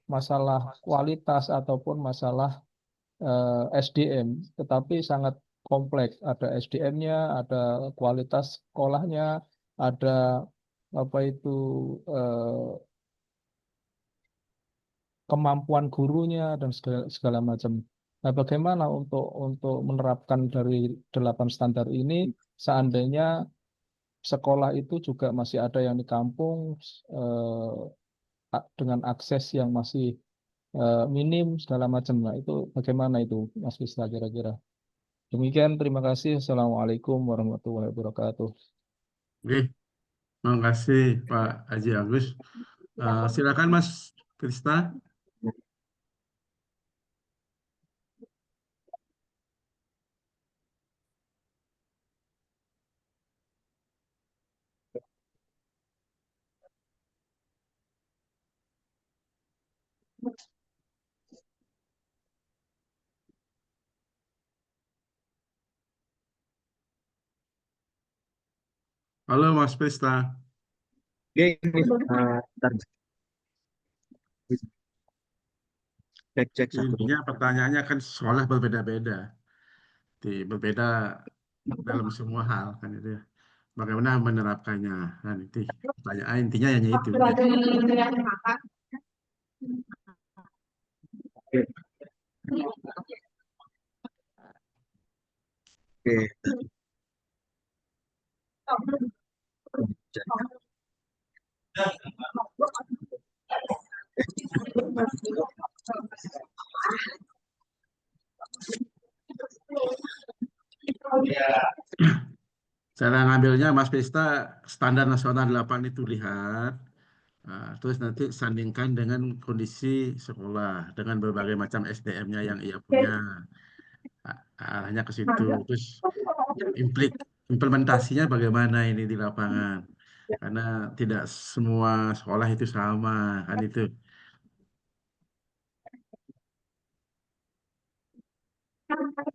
[SPEAKER 5] masalah kualitas ataupun masalah SDM, tetapi sangat kompleks. Ada SDM-nya, ada kualitas sekolahnya, ada kemampuan gurunya dan segala macam. Nah, bagaimana untuk menerapkan dari 8 standar ini seandainya sekolah itu juga masih ada yang di kampung dengan akses yang masih minim segala macam. Nah, itu bagaimana itu Mas Vista kira-kira? Demikian, terima kasih. Assalamualaikum warahmatullahi wabarakatuh.
[SPEAKER 7] Oke, terima kasih Pak Haji Agus. Silakan Mas Prista. Halo Mas Prista.
[SPEAKER 2] Oke, bentar. Cek satu.
[SPEAKER 7] Intinya pertanyaannya kan sekolah berbeda-beda. Berbeda dalam semua hal kan itu ya. Bagaimana menerapkannya kan itu pertanyaan intinya hanya itu.
[SPEAKER 2] Oke.
[SPEAKER 7] Cara ngambilnya Mas Pista, standar nasional 8 itu lihat, terus nanti sandingkan dengan kondisi sekolah, dengan berbagai macam SDM-nya yang ia punya. Arahnya ke situ. Terus implementasinya bagaimana ini di lapangan. Karena tidak semua sekolah itu sama, kan itu.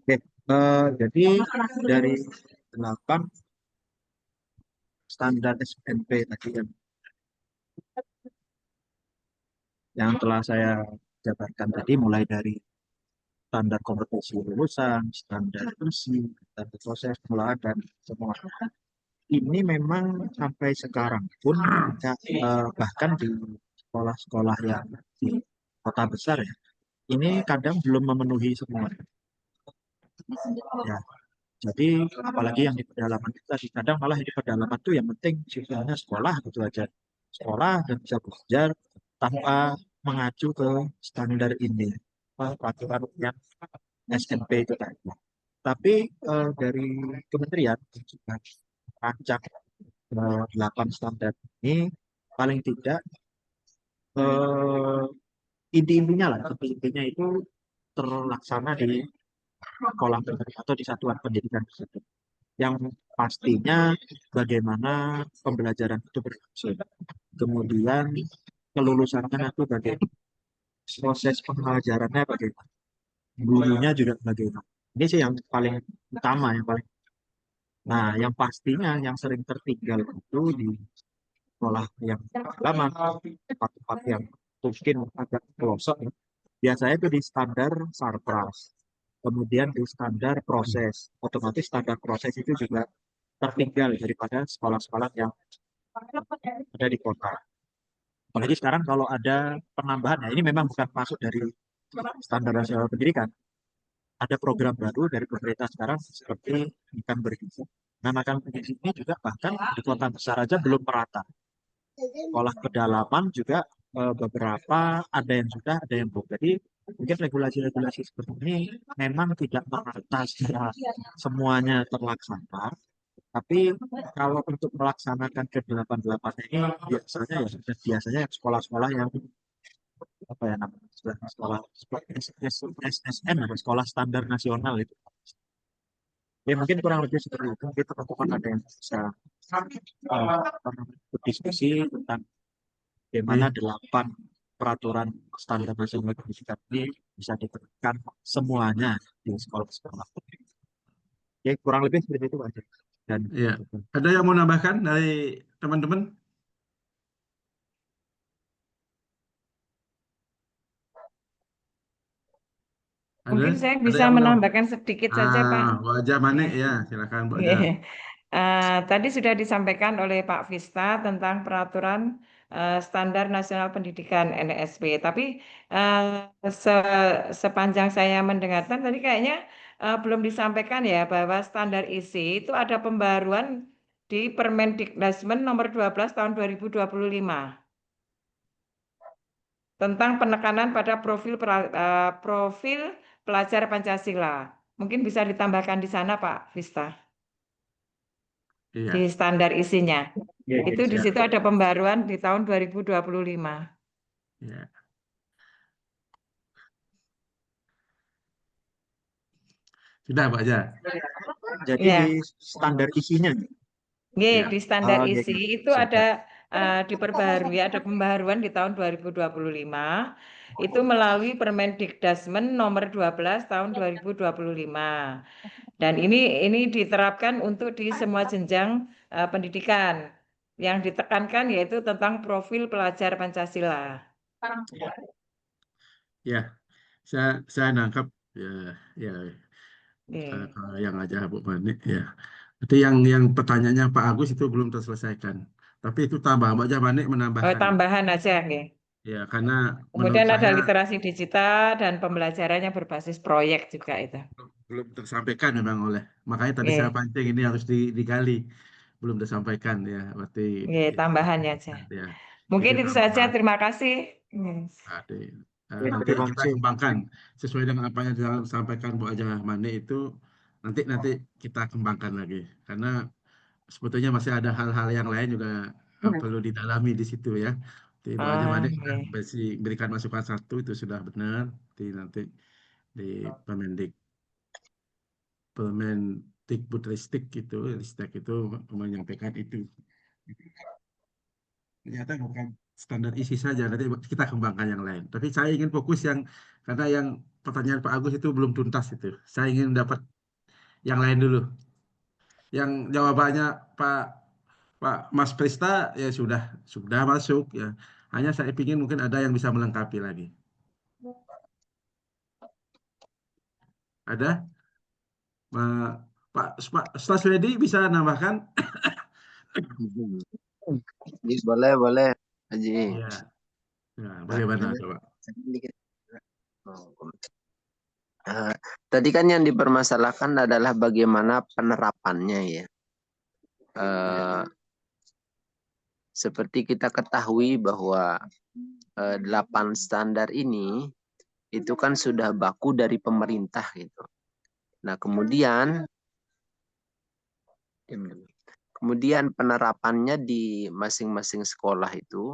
[SPEAKER 2] Oke, jadi dari 8 standar SMP tadi yang telah saya jabarkan tadi, mulai dari standar kompetensi lulusan, standar isi, standar proses pengelolaan, dan semua. Ini memang sampai sekarang pun bahkan di sekolah-sekolah yang di kota besar ya, ini kadang belum memenuhi semua. Ya, jadi apalagi yang di pedalaman itu tadi, kadang malah di pedalaman itu yang penting siswanya sekolah gitu aja, sekolah dan bisa belajar tanpa mengacu ke standar ini, peraturan yang SMP itu tadi. Tapi dari kementerian juga rancang 8 standar ini paling tidak inti-intinya lah, inti-intinya itu terlaksana di sekolah atau di satuan pendidikan tersebut. Yang pastinya bagaimana pembelajaran itu berlangsung. Kemudian kelulusannya itu bagaimana, proses pengajarannya bagaimana, gurunya juga bagaimana. Ini sih yang paling utama, yang paling. Nah, yang pastinya yang sering tertinggal itu di sekolah yang lama, tempat-tempat yang mungkin agak pelosok ya. Biasanya itu di standar sarpras, kemudian di standar proses. Otomatis standar proses itu juga tertinggal daripada sekolah-sekolah yang ada di kota. Apalagi sekarang kalau ada penambahan, nah ini memang bukan masuk dari standar nasional pendidikan. Ada program baru dari pemerintah sekarang seperti makan bergizi. Nah, makan bergizi ini juga bahkan di kota besar aja belum merata. Sekolah pedalaman juga beberapa ada yang sudah, ada yang belum. Jadi mungkin regulasi-regulasi seperti ini memang tidak merata secara semuanya terlaksana. Tapi kalau untuk melaksanakan ke 88 ini biasanya sekolah-sekolah yang apa ya namanya, sekolah SSN atau sekolah standar nasional itu. Ya mungkin kurang lebih seperti itu. Mungkin teman-teman ada yang bisa berdiskusi tentang bagaimana 8 peraturan standar nasional pendidikan ini bisa diterapkan semuanya di sekolah-sekolah. Ya kurang lebih seperti itu aja. Dan
[SPEAKER 7] Ya. Ada yang mau nambahkan dari teman-teman?
[SPEAKER 3] Mungkin saya
[SPEAKER 7] Ada
[SPEAKER 3] bisa
[SPEAKER 7] yang mau
[SPEAKER 3] menambahkan sedikit saja, Pak.
[SPEAKER 7] Wajah Manik ya, silakan Bu Wajah.
[SPEAKER 3] Tadi sudah disampaikan oleh Pak Vista tentang peraturan standar nasional pendidikan NSP. Tapi sepanjang saya mendengarkan tadi kayaknya belum disampaikan ya bahwa standar isi itu ada pembaruan di Permendikbudrismen nomor 12 tahun 2025 tentang penekanan pada profil pelajar Pancasila. Mungkin bisa ditambahkan di sana, Pak Vista.
[SPEAKER 7] Iya.
[SPEAKER 3] Di standar isinya. Itu di
[SPEAKER 7] Iya.
[SPEAKER 3] situ ada pembaruan di tahun 2025.
[SPEAKER 7] Ya. Sudah Pak Wajah.
[SPEAKER 2] jadi
[SPEAKER 3] Ya.
[SPEAKER 2] di standar isinya.
[SPEAKER 3] Ya, di standar
[SPEAKER 2] Oh,
[SPEAKER 3] isi
[SPEAKER 2] gitu.
[SPEAKER 3] itu
[SPEAKER 2] Siap.
[SPEAKER 3] ada diperbaharui, ada pembaharuan di tahun 2025 itu melalui Permendikbudrismen nomor 12 tahun 2025. Dan ini diterapkan untuk di semua jenjang pendidikan. Yang ditekankan yaitu tentang profil pelajar Pancasila.
[SPEAKER 7] Ya, saya nangkap ya
[SPEAKER 3] Oke.
[SPEAKER 7] yang aja Bu Manik ya. Berarti yang pertanyaannya Pak Agus itu belum terselesaikan. Tapi itu tambah Mbak Manik
[SPEAKER 3] Oh,
[SPEAKER 7] menambahkan.
[SPEAKER 3] tambahan aja, oke.
[SPEAKER 7] Ya, karena menurut
[SPEAKER 3] Kemudian ada
[SPEAKER 7] saya
[SPEAKER 3] literasi digital dan pembelajarannya berbasis proyek juga itu.
[SPEAKER 7] belum tersampaikan memang makanya tadi saya
[SPEAKER 3] Iya,
[SPEAKER 7] pancing ini harus digali, belum tersampaikan ya, berarti
[SPEAKER 3] iya,
[SPEAKER 7] ya,
[SPEAKER 3] tambahannya aja.
[SPEAKER 7] ya
[SPEAKER 3] Mungkin
[SPEAKER 7] itu
[SPEAKER 3] itu saja.
[SPEAKER 7] tambahan.
[SPEAKER 3] Terima kasih. Yes.
[SPEAKER 7] Ada.
[SPEAKER 2] Ya,
[SPEAKER 7] Nanti
[SPEAKER 2] terima
[SPEAKER 7] kita
[SPEAKER 2] kasih.
[SPEAKER 7] kembangkan sesuai dengan apa yang disampaikan Bu Aja Mane itu nanti kita kembangkan lagi karena sebetulnya masih ada hal-hal yang lain juga perlu didalami di situ ya. Di Bu Aja Mane sudah
[SPEAKER 3] Iya.
[SPEAKER 7] berikan masukan satu itu sudah benar. Nanti di Permendik Permendikbudristek itu Ristek itu menyampaikan itu. Ternyata bukan standar isi saja, nanti kita kembangkan yang lain. Tapi saya ingin fokus karena yang pertanyaan Pak Agus itu belum tuntas itu. Saya ingin dapat yang lain dulu. Yang jawabannya Pak Pak Mas Prista ya sudah masuk ya. Hanya saya ingin mungkin ada yang bisa melengkapi lagi. Ada? Pak Staswedi bisa nambahkan?
[SPEAKER 8] Boleh, boleh, Haji.
[SPEAKER 7] Ya, nah, bagaimana coba?
[SPEAKER 8] Tadi kan yang dipermasalahkan adalah bagaimana penerapannya ya. Seperti kita ketahui bahwa 8 standar ini itu kan sudah baku dari pemerintah gitu. Nah, kemudian penerapannya di masing-masing sekolah itu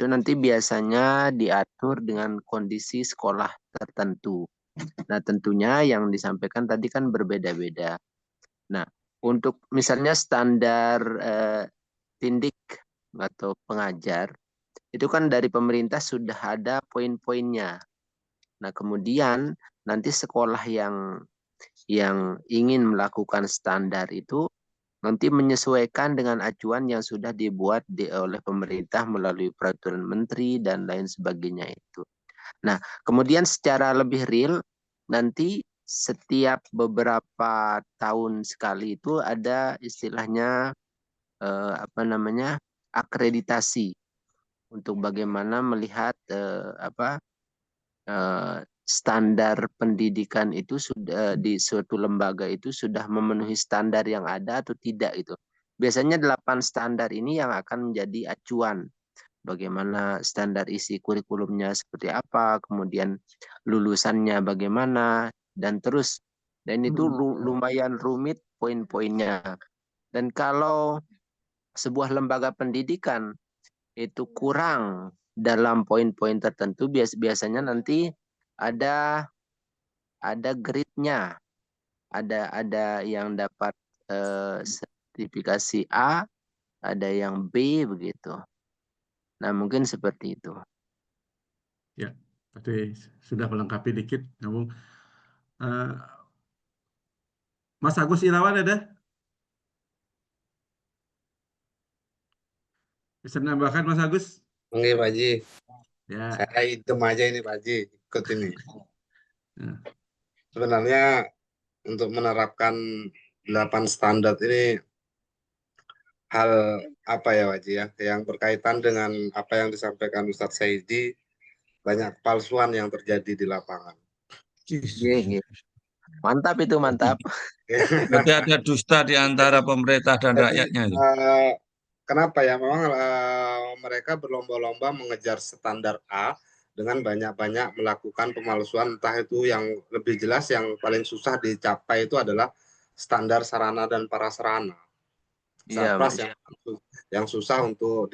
[SPEAKER 8] nanti biasanya diatur dengan kondisi sekolah tertentu. Nah, tentunya yang disampaikan tadi kan berbeda-beda. Nah, untuk misalnya standar tindik atau pengajar, itu kan dari pemerintah sudah ada poin-poinnya. Nah, kemudian nanti sekolah yang ingin melakukan standar itu nanti menyesuaikan dengan acuan yang sudah dibuat oleh pemerintah melalui peraturan menteri dan lain sebagainya itu. Nah, kemudian secara lebih real, nanti setiap beberapa tahun sekali itu ada istilahnya akreditasi untuk bagaimana melihat standar pendidikan itu sudah di suatu lembaga itu sudah memenuhi standar yang ada atau tidak itu. Biasanya 8 standar ini yang akan menjadi acuan. Bagaimana standar isi kurikulumnya seperti apa, kemudian lulusannya bagaimana, dan terus. Dan itu lumayan rumit poin-poinnya. Dan kalau sebuah lembaga pendidikan itu kurang dalam poin-poin tertentu, biasanya nanti ada grade-nya, ada yang dapat sertifikasi A, ada yang B begitu. Nah, mungkin seperti itu.
[SPEAKER 7] Ya, tadi sudah melengkapi dikit, namun Mas Agus Irawan ada? Bisa menambahkan Mas Agus?
[SPEAKER 4] Oke, Pak Haji.
[SPEAKER 7] Ya.
[SPEAKER 4] Saya hitung aja ini, Pak Haji. Ikut ini.
[SPEAKER 7] Ya.
[SPEAKER 4] Sebenarnya untuk menerapkan 8 standar ini hal apa ya, Pak Haji ya? Yang berkaitan dengan apa yang disampaikan Ustadz Saidi, banyak kepalsuan yang terjadi di lapangan.
[SPEAKER 8] Mantap itu, mantap.
[SPEAKER 1] Berarti ada dusta di antara pemerintah dan rakyatnya.
[SPEAKER 4] Kenapa ya? Memang mereka berlomba-lomba mengejar standar A dengan banyak-banyak melakukan pemalsuan, entah itu yang lebih jelas yang paling susah dicapai itu adalah standar sarana dan prasarana. Sarpras yang susah untuk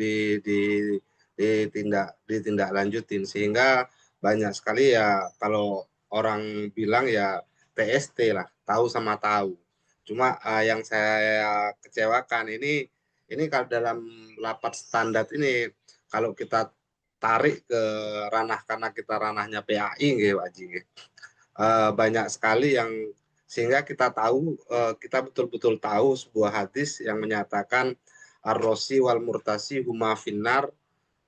[SPEAKER 4] ditindaklanjutin, sehingga banyak sekali ya kalau orang bilang ya TST lah, tahu sama tahu. Cuma yang saya kecewakan ini kalau dalam 8 standar ini kalau kita tarik ke ranah, karena kita ranahnya PAI nggih Pak Haji, banyak sekali yang sehingga kita tahu, kita betul-betul tahu sebuah hadis yang menyatakan ar-rosi wal murtasi huma finnar,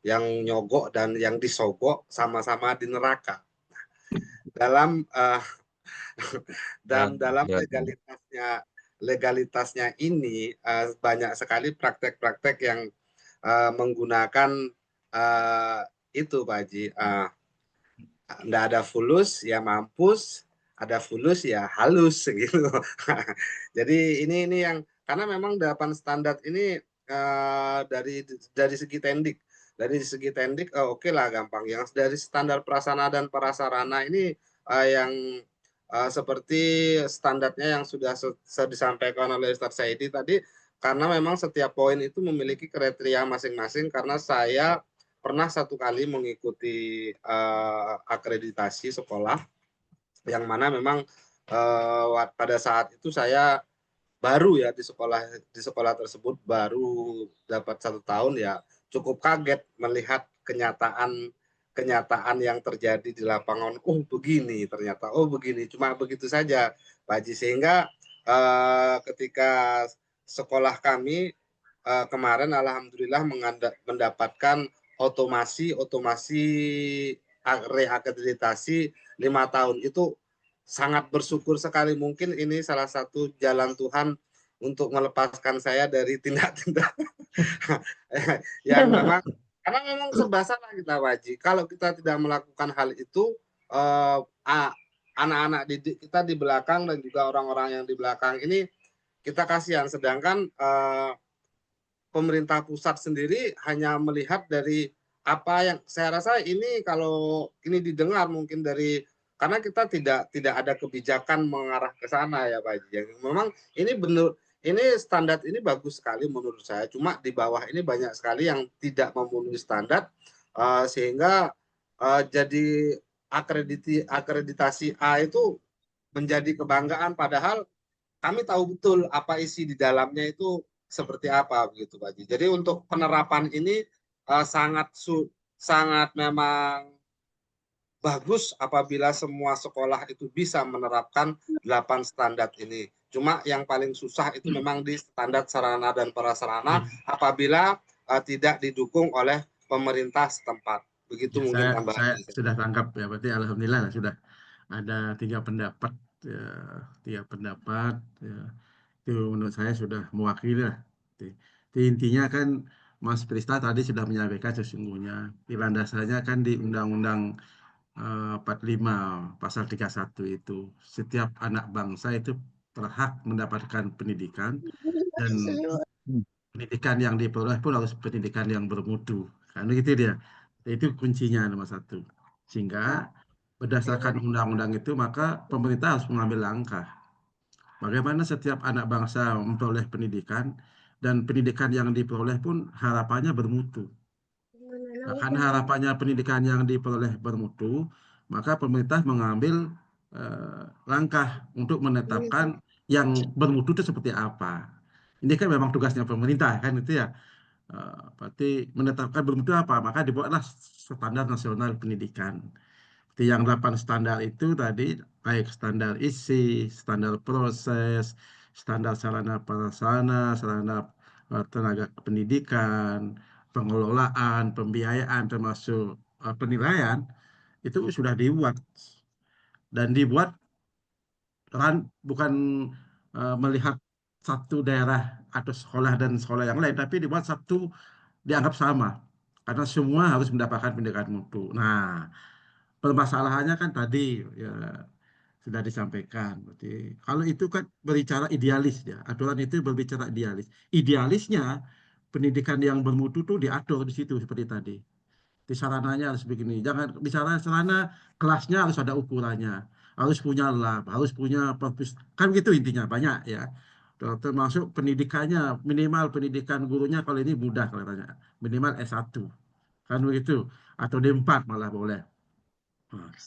[SPEAKER 4] yang nyogok dan yang disogok sama-sama di neraka. Dalam legalitasnya ini banyak sekali praktek-praktek yang menggunakan itu Pak Haji. Nggak ada fulus ya mampus, ada fulus ya halus gitu. Jadi ini yang karena memang 8 standar ini dari segi tendik oke lah gampang. Yang dari standar prasarana dan prasarana ini yang seperti standarnya yang sudah disampaikan oleh Ustadz Saidi tadi, karena memang setiap poin itu memiliki kriteria masing-masing. Karena saya pernah satu kali mengikuti akreditasi sekolah yang mana memang pada saat itu saya baru ya di sekolah tersebut, baru dapat 1 tahun ya, cukup kaget melihat kenyataan yang terjadi di lapangan. Oh begini ternyata, oh begini, cuma begitu saja Pak Haji. Sehingga ketika sekolah kami kemarin alhamdulillah mendapatkan otomasi reakreditasi 5 tahun. Itu sangat bersyukur sekali. Mungkin ini salah satu jalan Tuhan untuk melepaskan saya dari tindak-tindak yang memang, karena memang serba salah kita Waji. Kalau kita tidak melakukan hal itu, anak-anak didik kita di belakang dan juga orang-orang yang di belakang ini kita kasihan. Sedangkan pemerintah pusat sendiri hanya melihat dari apa yang saya rasa ini, kalau ini didengar mungkin dari, karena kita tidak ada kebijakan mengarah ke sana ya Pak Haji. Memang ini benar, ini standar ini bagus sekali menurut saya. Cuma di bawah ini banyak sekali yang tidak memenuhi standar, sehingga jadi akreditasi A itu menjadi kebanggaan, padahal kami tahu betul apa isi di dalamnya itu seperti apa begitu Pak Haji. Jadi untuk penerapan ini sangat memang bagus apabila semua sekolah itu bisa menerapkan 8 standar ini. Cuma yang paling susah itu memang di standar sarana dan prasarana apabila tidak didukung oleh pemerintah setempat. Begitu
[SPEAKER 7] Ya,
[SPEAKER 4] mungkin
[SPEAKER 7] saya
[SPEAKER 4] tambahan.
[SPEAKER 7] sudah tangkap ya, berarti alhamdulillah lah, sudah ada 3 pendapat ya, 3 pendapat ya. Itu menurut saya sudah mewakili lah. Intinya kan Mas Prista tadi sudah menyampaikan sesungguhnya di landasannya kan di Undang-Undang 45 pasal 31 itu setiap anak bangsa itu berhak mendapatkan pendidikan, dan pendidikan yang diperoleh pun harus pendidikan yang bermutu. Kan begitu dia. Itu kuncinya nomor 1. Sehingga berdasarkan undang-undang itu maka pemerintah harus mengambil langkah bagaimana setiap anak bangsa memperoleh pendidikan, dan pendidikan yang diperoleh pun harapannya bermutu. Nah, karena harapannya pendidikan yang diperoleh bermutu, maka pemerintah mengambil langkah untuk menetapkan yang bermutu itu seperti apa. Ini kan memang tugasnya pemerintah kan itu ya. Berarti menetapkan bermutu apa, maka dibuatlah standar nasional pendidikan. Seperti yang 8 standar itu tadi, baik standar isi, standar proses, standar sarana prasarana, sarana tenaga pendidikan, pengelolaan, pembiayaan, termasuk penilaian, itu sudah dibuat. Dan dibuat bukan melihat satu daerah atau sekolah dan sekolah yang lain, tapi dibuat satu dianggap sama. Karena semua harus mendapatkan pendidikan mutu. Nah, permasalahannya kan tadi ya, sudah disampaikan. Berarti kalau itu kan berbicara idealis ya, aturan itu berbicara idealis. Idealisnya pendidikan yang bermutu tuh diatur di situ seperti tadi. Di sarananya harus begini. Jangan bicara sarana, kelasnya harus ada ukurannya. Harus punya lab, harus punya kan gitu intinya banyak ya. Termasuk pendidikannya, minimal pendidikan gurunya kalau ini mudah katanya. Minimal S1. Kan begitu. Atau D4 malah boleh.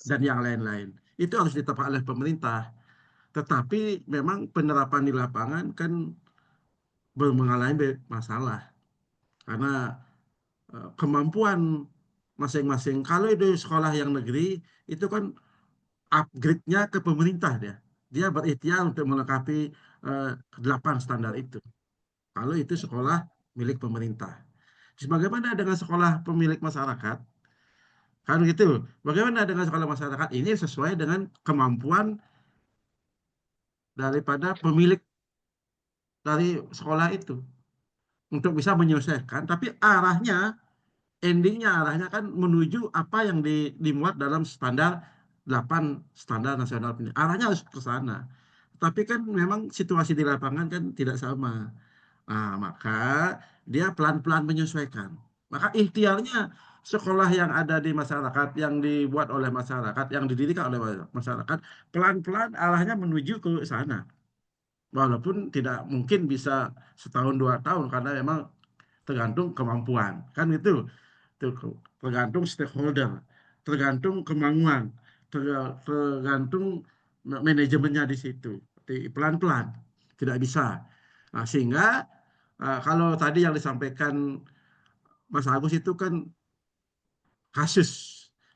[SPEAKER 7] Dan yang lain-lain. Itu harus ditetapkan oleh pemerintah. Tetapi memang penerapan di lapangan kan mengalami masalah. Karena kemampuan masing-masing. Kalau itu sekolah yang negeri, itu kan upgrade-nya ke pemerintah dia. Dia berikhtiar untuk melengkapi 8 standar itu. Kalau itu sekolah milik pemerintah. Terus bagaimana dengan sekolah pemilik masyarakat? Kan gitu. Bagaimana dengan sekolah masyarakat? Ini sesuai dengan kemampuan daripada pemilik dari sekolah itu untuk bisa menyelesaikan, tapi arahnya endingnya arahnya kan menuju apa yang dimuat dalam standar 8 standar nasional pendidikan. Arahnya harus ke sana. Tapi kan memang situasi di lapangan kan tidak sama. Nah, maka dia pelan-pelan menyesuaikan. Maka ikhtiarnya sekolah yang ada di masyarakat, yang dibuat oleh masyarakat, yang didirikan oleh masyarakat, pelan-pelan arahnya menuju ke sana. Walaupun tidak mungkin bisa setahun 2 tahun karena memang tergantung kemampuan, kan itu. Tergantung stakeholder, tergantung kemauan, tergantung manajemennya di situ. Jadi pelan-pelan, tidak bisa. Nah, sehingga kalau tadi yang disampaikan Mas Agus itu kan kasus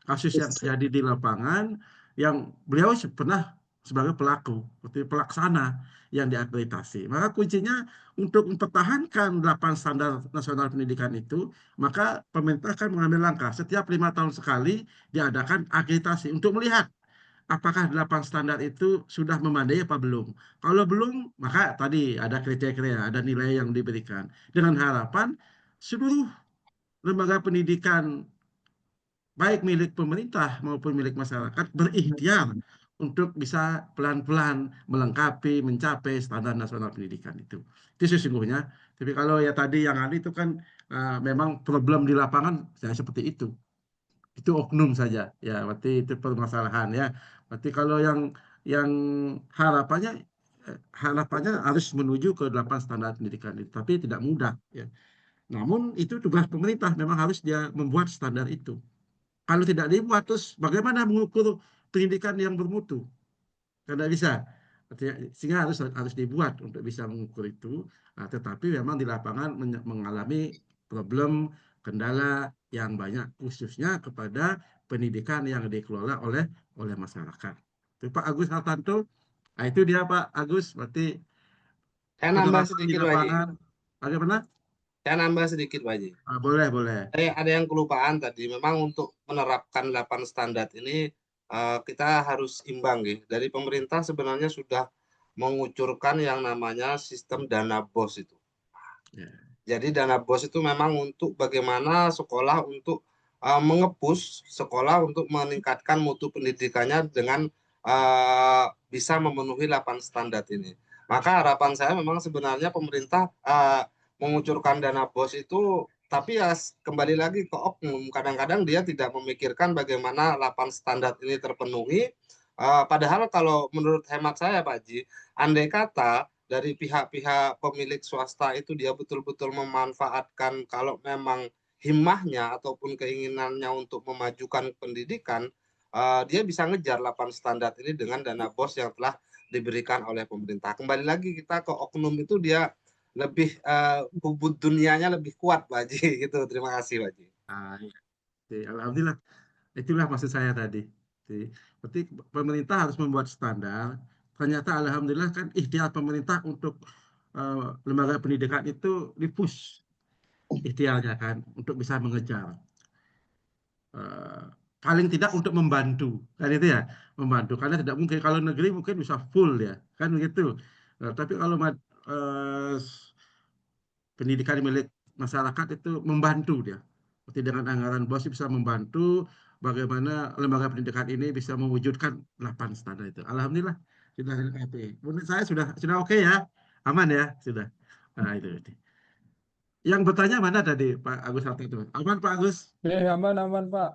[SPEAKER 7] kasus yang terjadi di lapangan yang beliau pernah sebagai pelaku, seperti pelaksana yang diakreditasi. Maka kuncinya untuk mempertahankan 8 standar nasional pendidikan itu, maka pemerintah akan mengambil langkah setiap 5 tahun sekali diadakan akreditasi untuk melihat apakah 8 standar itu sudah memadai apa belum. Kalau belum, maka tadi ada kriteria, ada nilai yang diberikan. Dengan harapan seluruh lembaga pendidikan baik milik pemerintah maupun milik masyarakat berikhtiar untuk bisa pelan-pelan melengkapi, mencapai standar nasional pendidikan itu. Itu sesungguhnya. Tapi kalau ya tadi yang ada itu kan memang problem di lapangan ya seperti itu. Itu oknum saja. Ya, berarti itu permasalahan ya. Berarti kalau yang harapannya harapannya harus menuju ke 8 standar pendidikan itu, tapi tidak mudah ya. Namun itu tugas pemerintah, memang harus dia membuat standar itu. Kalau tidak dibuat, terus bagaimana mengukur pendidikan yang bermutu? Tidak bisa. Sehingga harus dibuat untuk bisa mengukur itu. Nah, tetapi memang di lapangan mengalami problem, kendala yang banyak, khususnya kepada pendidikan yang dikelola oleh masyarakat. Itu Pak Agus Hartanto. Nah, itu dia Pak Agus. Berarti
[SPEAKER 4] Saya nambah
[SPEAKER 7] pengalaman di
[SPEAKER 4] sedikit, Pak Haji.
[SPEAKER 7] lapangan. Bagaimana?
[SPEAKER 4] Saya nambah sedikit, Pak Haji.
[SPEAKER 7] Boleh, boleh.
[SPEAKER 4] Ada yang kelupaan tadi. Memang untuk menerapkan 8 standar ini kita harus imbang, ya. Dari pemerintah sebenarnya sudah mengucurkan yang namanya sistem dana BOS itu.
[SPEAKER 7] Ya.
[SPEAKER 4] Jadi dana BOS itu memang untuk bagaimana sekolah untuk mengepush sekolah untuk meningkatkan mutu pendidikannya dengan bisa memenuhi 8 standar ini. Maka harapan saya memang sebenarnya pemerintah mengucurkan dana BOS itu, tapi ya kembali lagi ke oknum. Kadang-kadang dia tidak memikirkan bagaimana 8 standar ini terpenuhi. Padahal kalau menurut hemat saya Pak Haji, andai kata dari pihak-pihak pemilik swasta itu dia betul-betul memanfaatkan kalau memang himmahnya ataupun keinginannya untuk memajukan pendidikan, dia bisa ngejar 8 standar ini dengan dana BOS yang telah diberikan oleh pemerintah. Kembali lagi kita ke oknum itu dia lebih bubut dunianya lebih kuat Pak Haji gitu. Terima kasih Pak Haji.
[SPEAKER 7] Alhamdulillah. Itulah maksud saya tadi. Berarti pemerintah harus membuat standar. Ternyata alhamdulillah kan ikhtiar pemerintah untuk lembaga pendidikan itu dipush ikhtiarnya kan untuk bisa mengejar. Paling tidak untuk membantu kan itu ya, membantu karena tidak mungkin kalau negeri mungkin bisa full ya kan begitu. Tapi kalau pendidikan milik masyarakat itu membantu dia. Seperti dengan anggaran BOS bisa membantu bagaimana lembaga pendidikan ini bisa mewujudkan 8 standar itu. Alhamdulillah sudah dilengkapi. Menurut saya sudah oke ya, aman ya sudah. Nah itu. Yang bertanya mana tadi Pak Agus Harto itu? Aman Pak Agus?
[SPEAKER 5] Aman, aman Pak.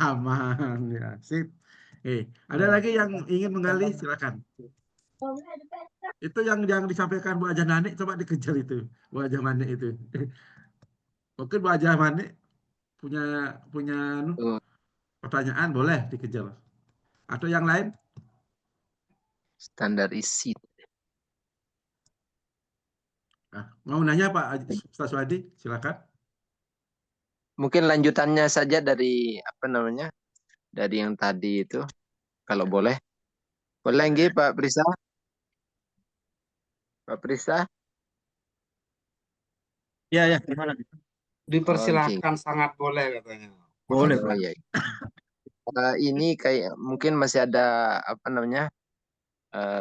[SPEAKER 7] Aman ya, sip. Ada
[SPEAKER 5] Ya.
[SPEAKER 7] lagi yang ingin menggali silakan. Itu yang disampaikan Bu Aja Nani, coba dikejar itu Bu Aja Mani itu. Mungkin Bu Aja Mani punya pertanyaan, boleh dikejar. Atau yang lain?
[SPEAKER 8] Standar isi.
[SPEAKER 7] Mau nanya Pak Ustaz Wadi, silakan.
[SPEAKER 8] Mungkin lanjutannya saja dari apa namanya? Dari yang tadi itu, kalau boleh. Boleh nggih Pak Prisa? Pak Prisa?
[SPEAKER 2] Ya, gimana?
[SPEAKER 4] Dipersilahkan, sangat boleh katanya.
[SPEAKER 2] Boleh,
[SPEAKER 8] Oh
[SPEAKER 2] Pak.
[SPEAKER 8] iya. Ini kayak mungkin masih ada apa namanya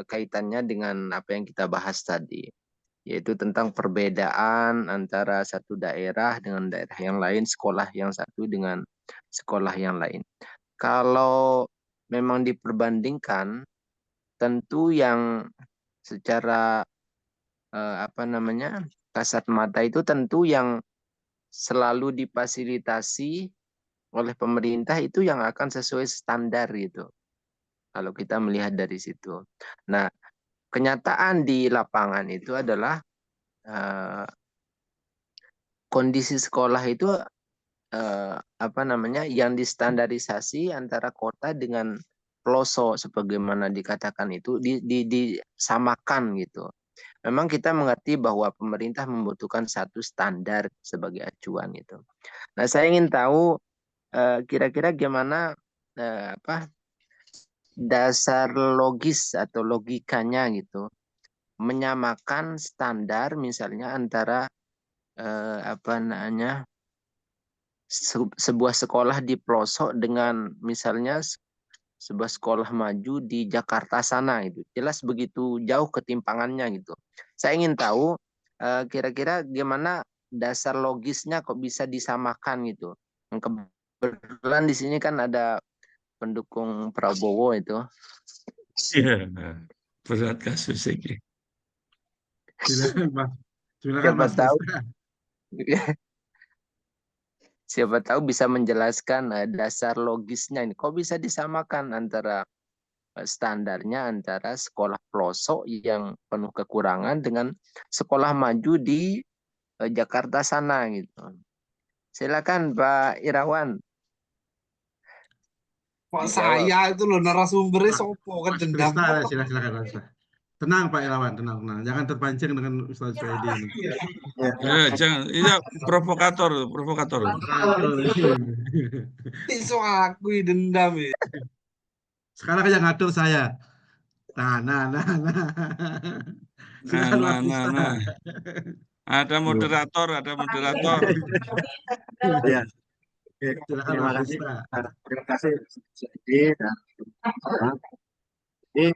[SPEAKER 8] kaitannya dengan apa yang kita bahas tadi. yaitu tentang perbedaan antara satu daerah dengan daerah yang lain, sekolah yang satu dengan sekolah yang lain. Kalau memang diperbandingkan, tentu yang secara kasat mata itu tentu yang selalu difasilitasi oleh pemerintah itu yang akan sesuai standar gitu. Kalau kita melihat dari situ. Nah, kenyataan di lapangan itu adalah kondisi sekolah itu yang distandarisasi antara kota dengan pelosok sebagaimana dikatakan itu disamakan gitu. Memang kita mengerti bahwa pemerintah membutuhkan satu standar sebagai acuan gitu. Nah, saya ingin tahu kira-kira gimana dasar logis atau logikanya gitu menyamakan standar misalnya antara sebuah sekolah di pelosok dengan misalnya sebuah sekolah maju di Jakarta sana gitu. Jelas begitu jauh ketimpangannya gitu. Saya ingin tahu kira-kira gimana dasar logisnya kok bisa disamakan gitu. Kebetulan di sini kan ada pendukung Prabowo itu.
[SPEAKER 1] Iya, berat kasus ini.
[SPEAKER 7] Silakan Mas. Silakan
[SPEAKER 8] Siapa
[SPEAKER 7] Mas
[SPEAKER 8] tahu
[SPEAKER 7] Miska.
[SPEAKER 8] siapa tahu bisa menjelaskan dasar logisnya ini. Kok bisa disamakan antara standarnya antara sekolah pelosok yang penuh kekurangan dengan sekolah maju di Jakarta sana gitu. Silakan Pak Irawan.
[SPEAKER 4] Kok
[SPEAKER 8] Dijawab.
[SPEAKER 4] saya itu loh narasumbernya sopo kan
[SPEAKER 7] Mas
[SPEAKER 4] dendam.
[SPEAKER 7] Miska, silakan Mas. Tenang Pak Irawan, tenang. Jangan terpancing dengan Ustaz Soedi ini.
[SPEAKER 1] Jangan, iya provokator.
[SPEAKER 4] Iso aku dendam ya.
[SPEAKER 7] Sekarang yang ngatur saya. Nah. Silakan Mas Miska.
[SPEAKER 1] Ada moderator.
[SPEAKER 2] Ya,
[SPEAKER 7] Silakan
[SPEAKER 2] terima
[SPEAKER 7] Mas
[SPEAKER 2] kasih.
[SPEAKER 7] Miska.
[SPEAKER 2] Terima kasih Jadi, dan jadi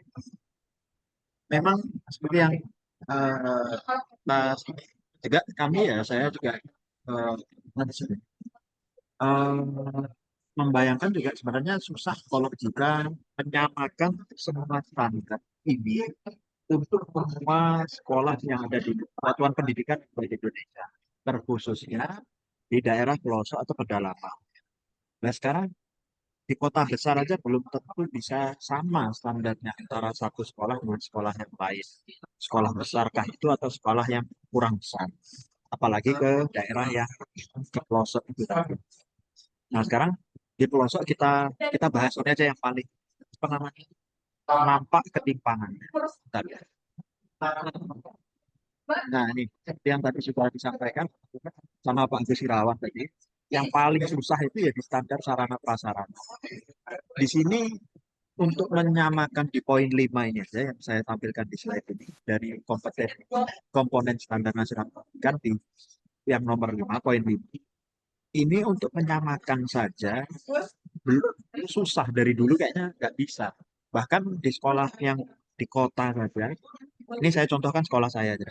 [SPEAKER 2] memang seperti yang Mas juga kami ya saya juga nanti sudah membayangkan juga sebenarnya susah kalau jika menyamakan semua standar ini untuk semua sekolah yang ada di satuan pendidikan di Indonesia, terkhususnya di daerah pelosok atau pedalaman. Nah sekarang di kota besar aja belum tentu bisa sama standarnya antara satu sekolah dengan sekolah yang lain. Sekolah besarkah itu atau sekolah yang kurang besar? Apalagi ke daerah yang ke pelosok itu. Nah sekarang di pelosok kita bahas ini aja yang paling apa namanya nampak ketimpangan. Bentar ya. Nah ini yang tadi sudah disampaikan sama Pak Agus Irawan tadi, yang paling susah itu ya di standar sarana prasarana. Di sini untuk menyamakan di poin 5 ini aja yang saya tampilkan di slide ini dari komponen standar nasional pendidikan di yang nomor 5 poin 5 ini untuk menyamakan saja belum susah dari dulu kayaknya nggak bisa. Bahkan di sekolah yang di kota saja, ini saya contohkan sekolah saya aja.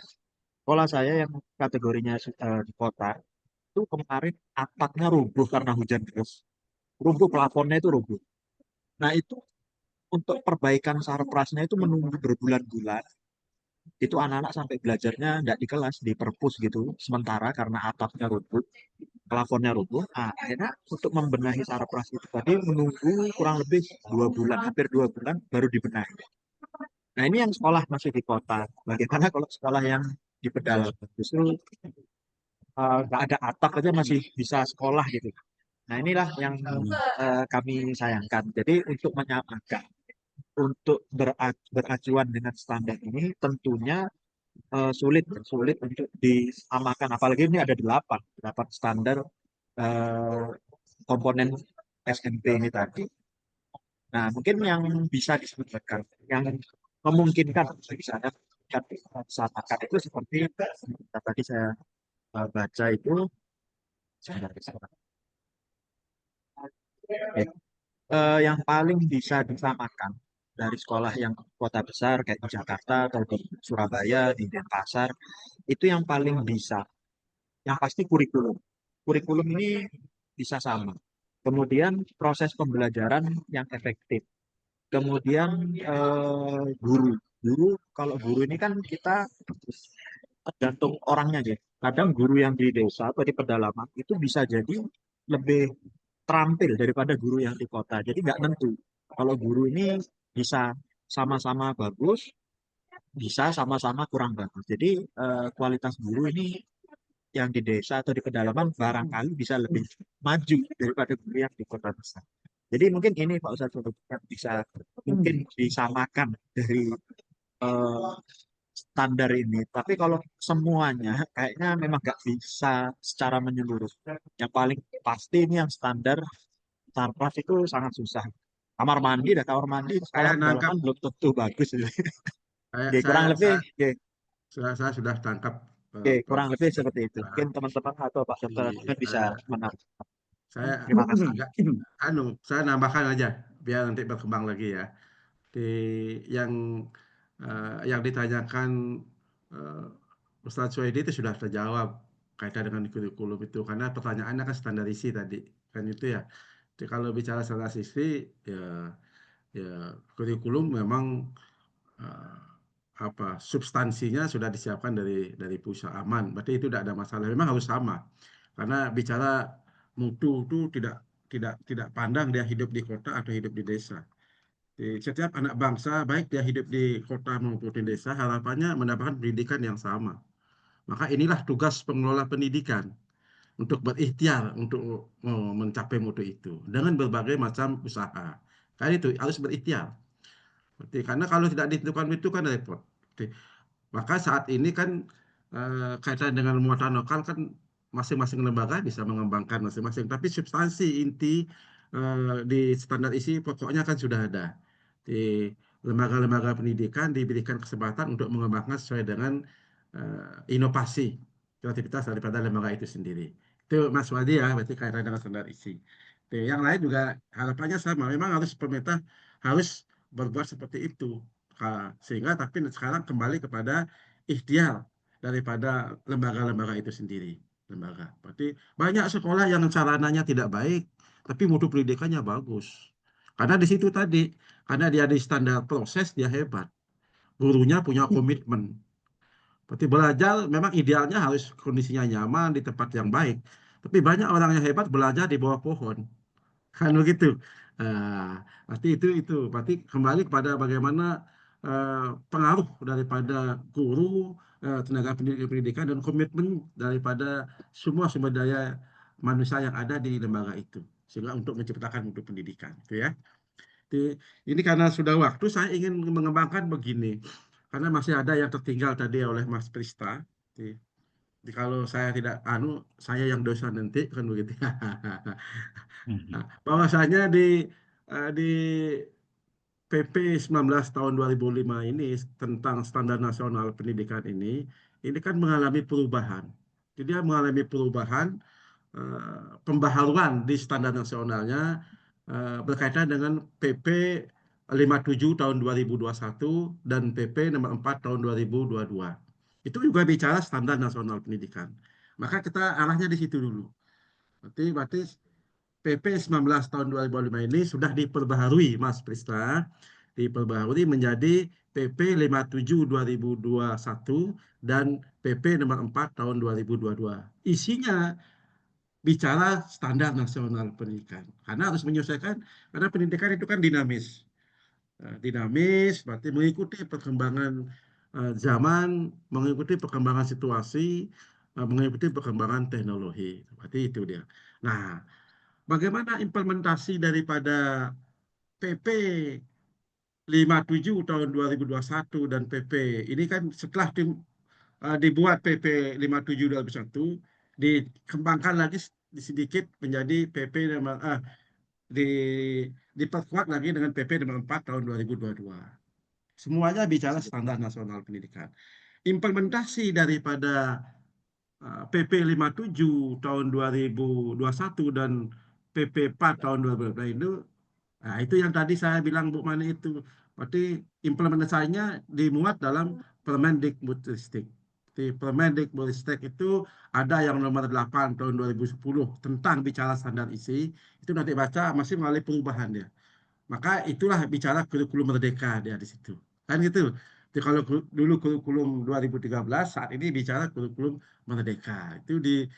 [SPEAKER 2] Sekolah saya yang kategorinya di kota itu kemarin atapnya rubuh karena hujan deras. Rubuh, plafonnya itu rubuh. Nah itu untuk perbaikan sarprasnya itu menunggu berbulan-bulan. Itu anak-anak sampai belajarnya nggak di kelas, di perpus gitu. Sementara karena atapnya rubuh, plafonnya rubuh. Nah, akhirnya untuk membenahi sarpras itu tadi menunggu kurang lebih 2 bulan, hampir 2 bulan baru dibenahi. Nah ini yang sekolah masih di kota. Bagaimana kalau sekolah yang di pedalaman? Justru nggak ada atap aja masih bisa sekolah gitu. Nah inilah yang kami sayangkan. Jadi untuk menyamakan, untuk beracuan dengan standar ini tentunya sulit untuk disamakan. Apalagi ini ada 8 standar komponen SMP ini tadi. Nah mungkin yang bisa disebutkan, yang memungkinkan misalnya disamakan itu seperti yang tadi saya baca itu. Yang paling bisa disamakan dari sekolah yang kota besar kayak di Jakarta atau di Surabaya, di Denpasar, itu yang paling bisa. Yang pasti kurikulum. Kurikulum ini bisa sama. Kemudian proses pembelajaran yang efektif. Kemudian guru. Kalau guru ini kan kita tergantung orangnya ya. Kadang guru yang di desa atau di pedalaman itu bisa jadi lebih terampil daripada guru yang di kota. Jadi nggak nentu. Kalau guru ini bisa sama-sama bagus, bisa sama-sama kurang bagus. Jadi kualitas guru ini yang di desa atau di pedalaman barangkali bisa lebih maju daripada guru yang di kota besar. Jadi mungkin ini Pak Ustadz yang bisa mungkin disamakan dari eh, standar ini. Tapi kalau semuanya kayaknya memang nggak bisa secara menyeluruh. Yang paling pasti ini yang standar Starcraft itu sangat susah. Kamar mandi sekarang
[SPEAKER 7] Saya nangkap,
[SPEAKER 2] pedalaman belum tentu bagus.
[SPEAKER 7] saya,
[SPEAKER 2] Oke, kurang lebih, oke,
[SPEAKER 7] saya sudah tangkap
[SPEAKER 2] oke, kurang lebih
[SPEAKER 7] posisi
[SPEAKER 2] seperti itu.
[SPEAKER 7] Pak.
[SPEAKER 2] Mungkin teman-teman atau Pak Dokter
[SPEAKER 7] Di,
[SPEAKER 2] mungkin bisa menambah.
[SPEAKER 7] saya
[SPEAKER 2] Terima kasih.
[SPEAKER 7] agak saya nambahkan aja biar nanti berkembang lagi ya. Di yang yang ditanyakan eh, Ustadz Suwaidi itu sudah terjawab kaitan dengan kurikulum itu karena pertanyaannya kan standarisi tadi kan itu ya. Jadi kalau bicara standarisasi ya kurikulum memang eh, substansinya sudah disiapkan dari pusat aman. Berarti itu tidak ada masalah. Memang harus sama. Karena bicara mutu itu tidak pandang dia hidup di kota atau hidup di desa. Setiap anak bangsa, baik dia hidup di kota maupun di desa, harapannya mendapatkan pendidikan yang sama. Maka inilah tugas pengelola pendidikan untuk berikhtiar untuk mencapai mutu itu dengan berbagai macam usaha. Kan itu harus berikhtiar. Karena kalau tidak ditentukan itu kan repot. Maka saat ini kan kaitan dengan muatan lokal kan masing-masing lembaga bisa mengembangkan masing-masing. Tapi substansi inti di standar isi pokoknya kan sudah ada. Di lembaga-lembaga pendidikan diberikan kesempatan untuk mengembangkan sesuai dengan inovasi kreativitas daripada lembaga itu sendiri. Itu Mas Wadi ya, berarti kaitan dengan standar isi. Yang lain juga harapannya sama. Memang harus pemerintah harus berbuat seperti itu. Sehingga tapi sekarang kembali kepada ikhtiar daripada lembaga-lembaga itu sendiri. Lembaga. Berarti banyak sekolah yang sarananya tidak baik, tapi mutu pendidikannya bagus. Karena di situ tadi, karena dia di standar proses, dia hebat. Gurunya punya komitmen. Berarti belajar memang idealnya harus kondisinya nyaman, di tempat yang baik. Tapi banyak orang yang hebat belajar di bawah pohon. Kan begitu. Berarti itu berarti kembali kepada bagaimana pengaruh daripada guru, tenaga pendidikan dan komitmen daripada semua sumber daya manusia yang ada di lembaga itu sehingga untuk menciptakan mutu pendidikan itu ya. Ini karena sudah waktu saya ingin mengembangkan begini karena masih ada yang tertinggal tadi oleh Mas Prista. Kalau saya tidak saya yang dosa nanti kan begitu. Nah, bahwasanya di PP 19 tahun 2005 ini tentang standar nasional pendidikan ini kan mengalami perubahan. Jadi dia mengalami perubahan pembaharuan di standar nasionalnya berkaitan dengan PP 57 tahun 2021 dan PP nomor 4 tahun 2022. Itu juga bicara standar nasional pendidikan. Maka kita arahnya di situ dulu. Berarti PP 19 tahun 2005 ini sudah diperbaharui, Mas Prista. Diperbaharui menjadi PP 57 2021 dan PP nomor 4 tahun 2022. Isinya bicara standar nasional pendidikan. Karena harus menyesuaikan, karena pendidikan itu kan dinamis. Dinamis, berarti mengikuti perkembangan zaman, mengikuti perkembangan situasi, mengikuti perkembangan teknologi. Berarti itu dia. Nah, bagaimana implementasi daripada PP 57 tahun 2021 dan PP ini kan setelah dibuat PP 57 2021 dikembangkan lagi sedikit menjadi PP nomor di diperkuat lagi dengan PP nomor 4 tahun 2022. Semuanya bicara standar nasional pendidikan. Implementasi daripada PP 57 tahun 2021 dan PP 4 tahun 2022 itu, nah itu yang tadi saya bilang Bu Mani itu Berarti implementasinya dimuat dalam Permendikbudristek. Di Permendikbudristek itu ada yang nomor 8 tahun 2010 tentang bicara standar isi, itu nanti baca masih melalui perubahan dia. Maka itulah bicara kurikulum merdeka dia di situ. Kan gitu. Jadi kalau dulu kurikulum 2013, saat ini bicara kurikulum merdeka. Itu di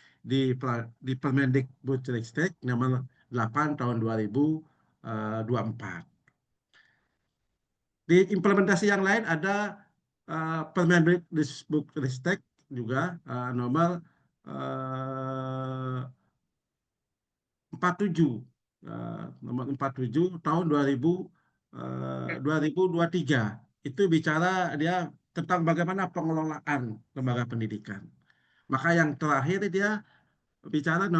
[SPEAKER 7] Permendikbudristek nomor 8 tahun 2024. Di implementasi yang lain ada Permendikbudristek juga nomor 47 nomor 47 tahun 2023. Itu bicara dia tentang bagaimana pengelolaan lembaga pendidikan. Maka yang terakhir dia bicara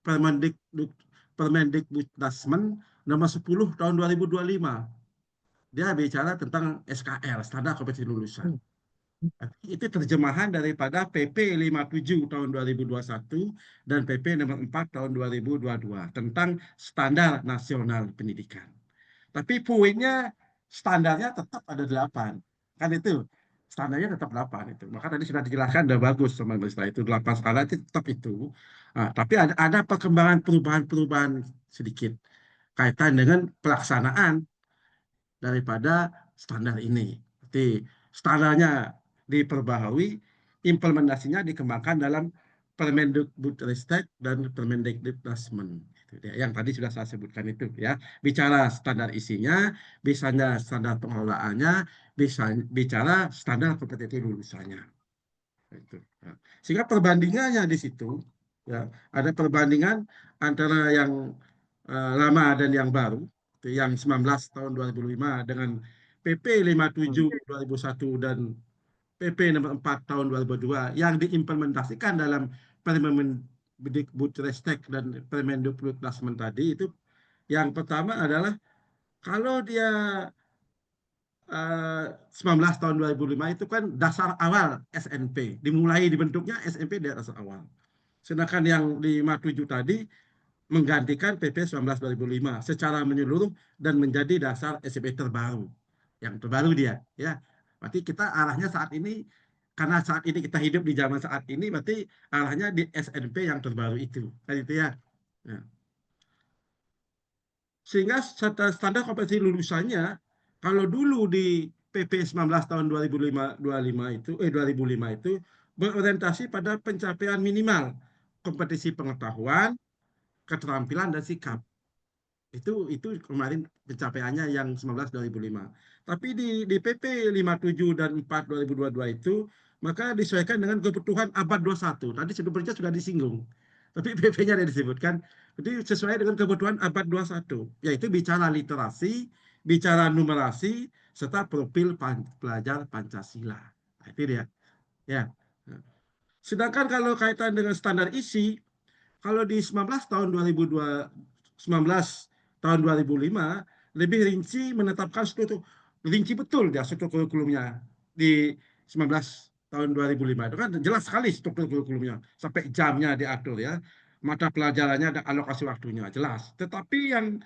[SPEAKER 7] Permendikbudristek nomor 10 tahun 2025. Dia bicara tentang SKL, standar kompetensi lulusan. Itu terjemahan daripada PP 57 tahun 2021 dan PP nomor 4 tahun 2022 tentang standar nasional pendidikan. Tapi poinnya standarnya tetap ada 8. Kan itu. Standarnya tetap 8 itu. Maka tadi sudah dijelaskan, udah bagus sama Mbak, itu 8 standar itu tetap itu. Nah, tapi ada perkembangan perubahan-perubahan sedikit kaitan dengan pelaksanaan daripada standar ini. Jadi standarnya diperbaharui, implementasinya dikembangkan dalam Permendikbudristek dan Permendikbudrismen. Itu dia, yang tadi sudah saya sebutkan itu ya. Bicara standar isinya, biasanya standar pengelolaannya, bisa bicara standar kompetensi lulusannya. Itu. Ya. Sehingga perbandingannya di situ ya, ada perbandingan antara yang lama dan yang baru. Yang 19 tahun 2005 dengan PP 57 2001 dan PP nomor 4 tahun 2002 yang diimplementasikan dalam Permendikbudristek dan Permendikbudrismen tadi itu, yang pertama adalah kalau dia 19 tahun 2005 itu kan dasar awal SNP, dimulai dibentuknya SNP dari dasar awal. Sedangkan yang di 57 tadi menggantikan PP 19 2005 secara menyeluruh dan menjadi dasar SMP terbaru. Yang terbaru dia, ya. Berarti kita arahnya saat ini, karena saat ini kita hidup di zaman saat ini, berarti arahnya di SNP yang terbaru itu. Kan itu ya. Ya. Sehingga standar kompetensi lulusannya, kalau dulu di PP 19 tahun 2005 itu berorientasi pada pencapaian minimal kompetensi pengetahuan, keterampilan dan sikap. Itu kemarin pencapaiannya yang 19 2005. Tapi di PP 57 dan 4 2022 itu maka disesuaikan dengan kebutuhan abad 21. Tadi sebelumnya sudah disinggung. Tapi PP-nya ada disebutkan. Jadi sesuai dengan kebutuhan abad 21, yaitu bicara literasi, bicara numerasi, serta profil pelajar Pancasila. Nah, itu dia. Ya. Sedangkan kalau kaitan dengan standar isi, kalau di 19 tahun 2005 lebih rinci menetapkan struktur, rinci betul dia struktur kurikulumnya di 19 tahun 2005 itu kan jelas sekali struktur kurikulumnya sampai jamnya diatur ya, mata pelajarannya dan alokasi waktunya jelas. Tetapi yang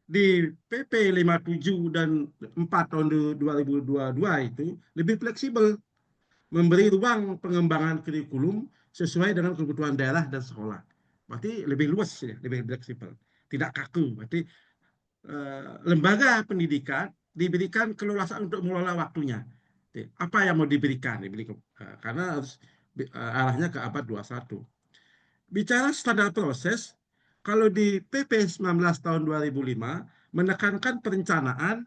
[SPEAKER 7] di PP 57 dan 4 tahun 2022 itu lebih fleksibel, memberi ruang pengembangan kurikulum sesuai dengan kebutuhan daerah dan sekolah. Berarti lebih luas ya, lebih fleksibel, tidak kaku. Berarti lembaga pendidikan diberikan keleluasaan untuk mengelola waktunya. Apa yang mau diberikan? Karena harus arahnya ke abad 21. Bicara standar proses, kalau di PP 19 tahun 2005 menekankan perencanaan,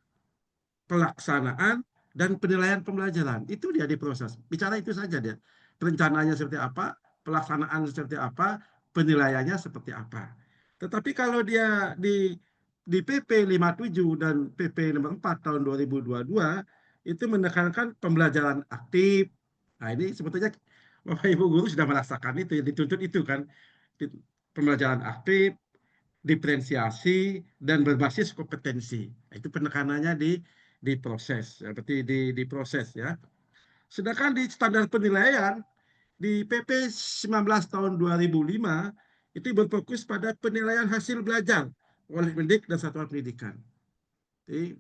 [SPEAKER 7] pelaksanaan, dan penilaian pembelajaran. Itu dia di proses. Bicara itu saja dia. Perencanaannya seperti apa, pelaksanaan seperti apa, penilaiannya seperti apa. Tetapi kalau dia di PP 57 dan PP nomor 4 tahun 2022 itu menekankan pembelajaran aktif. Nah, ini sebetulnya Bapak Ibu guru sudah merasakan itu, yang dituntut itu kan. Pembelajaran aktif, diferensiasi, dan berbasis kompetensi. Nah, itu penekanannya di proses, seperti di proses ya. Sedangkan di standar penilaian di PP 19 tahun 2005 itu berfokus pada penilaian hasil belajar oleh pendidik dan satuan pendidikan. Jadi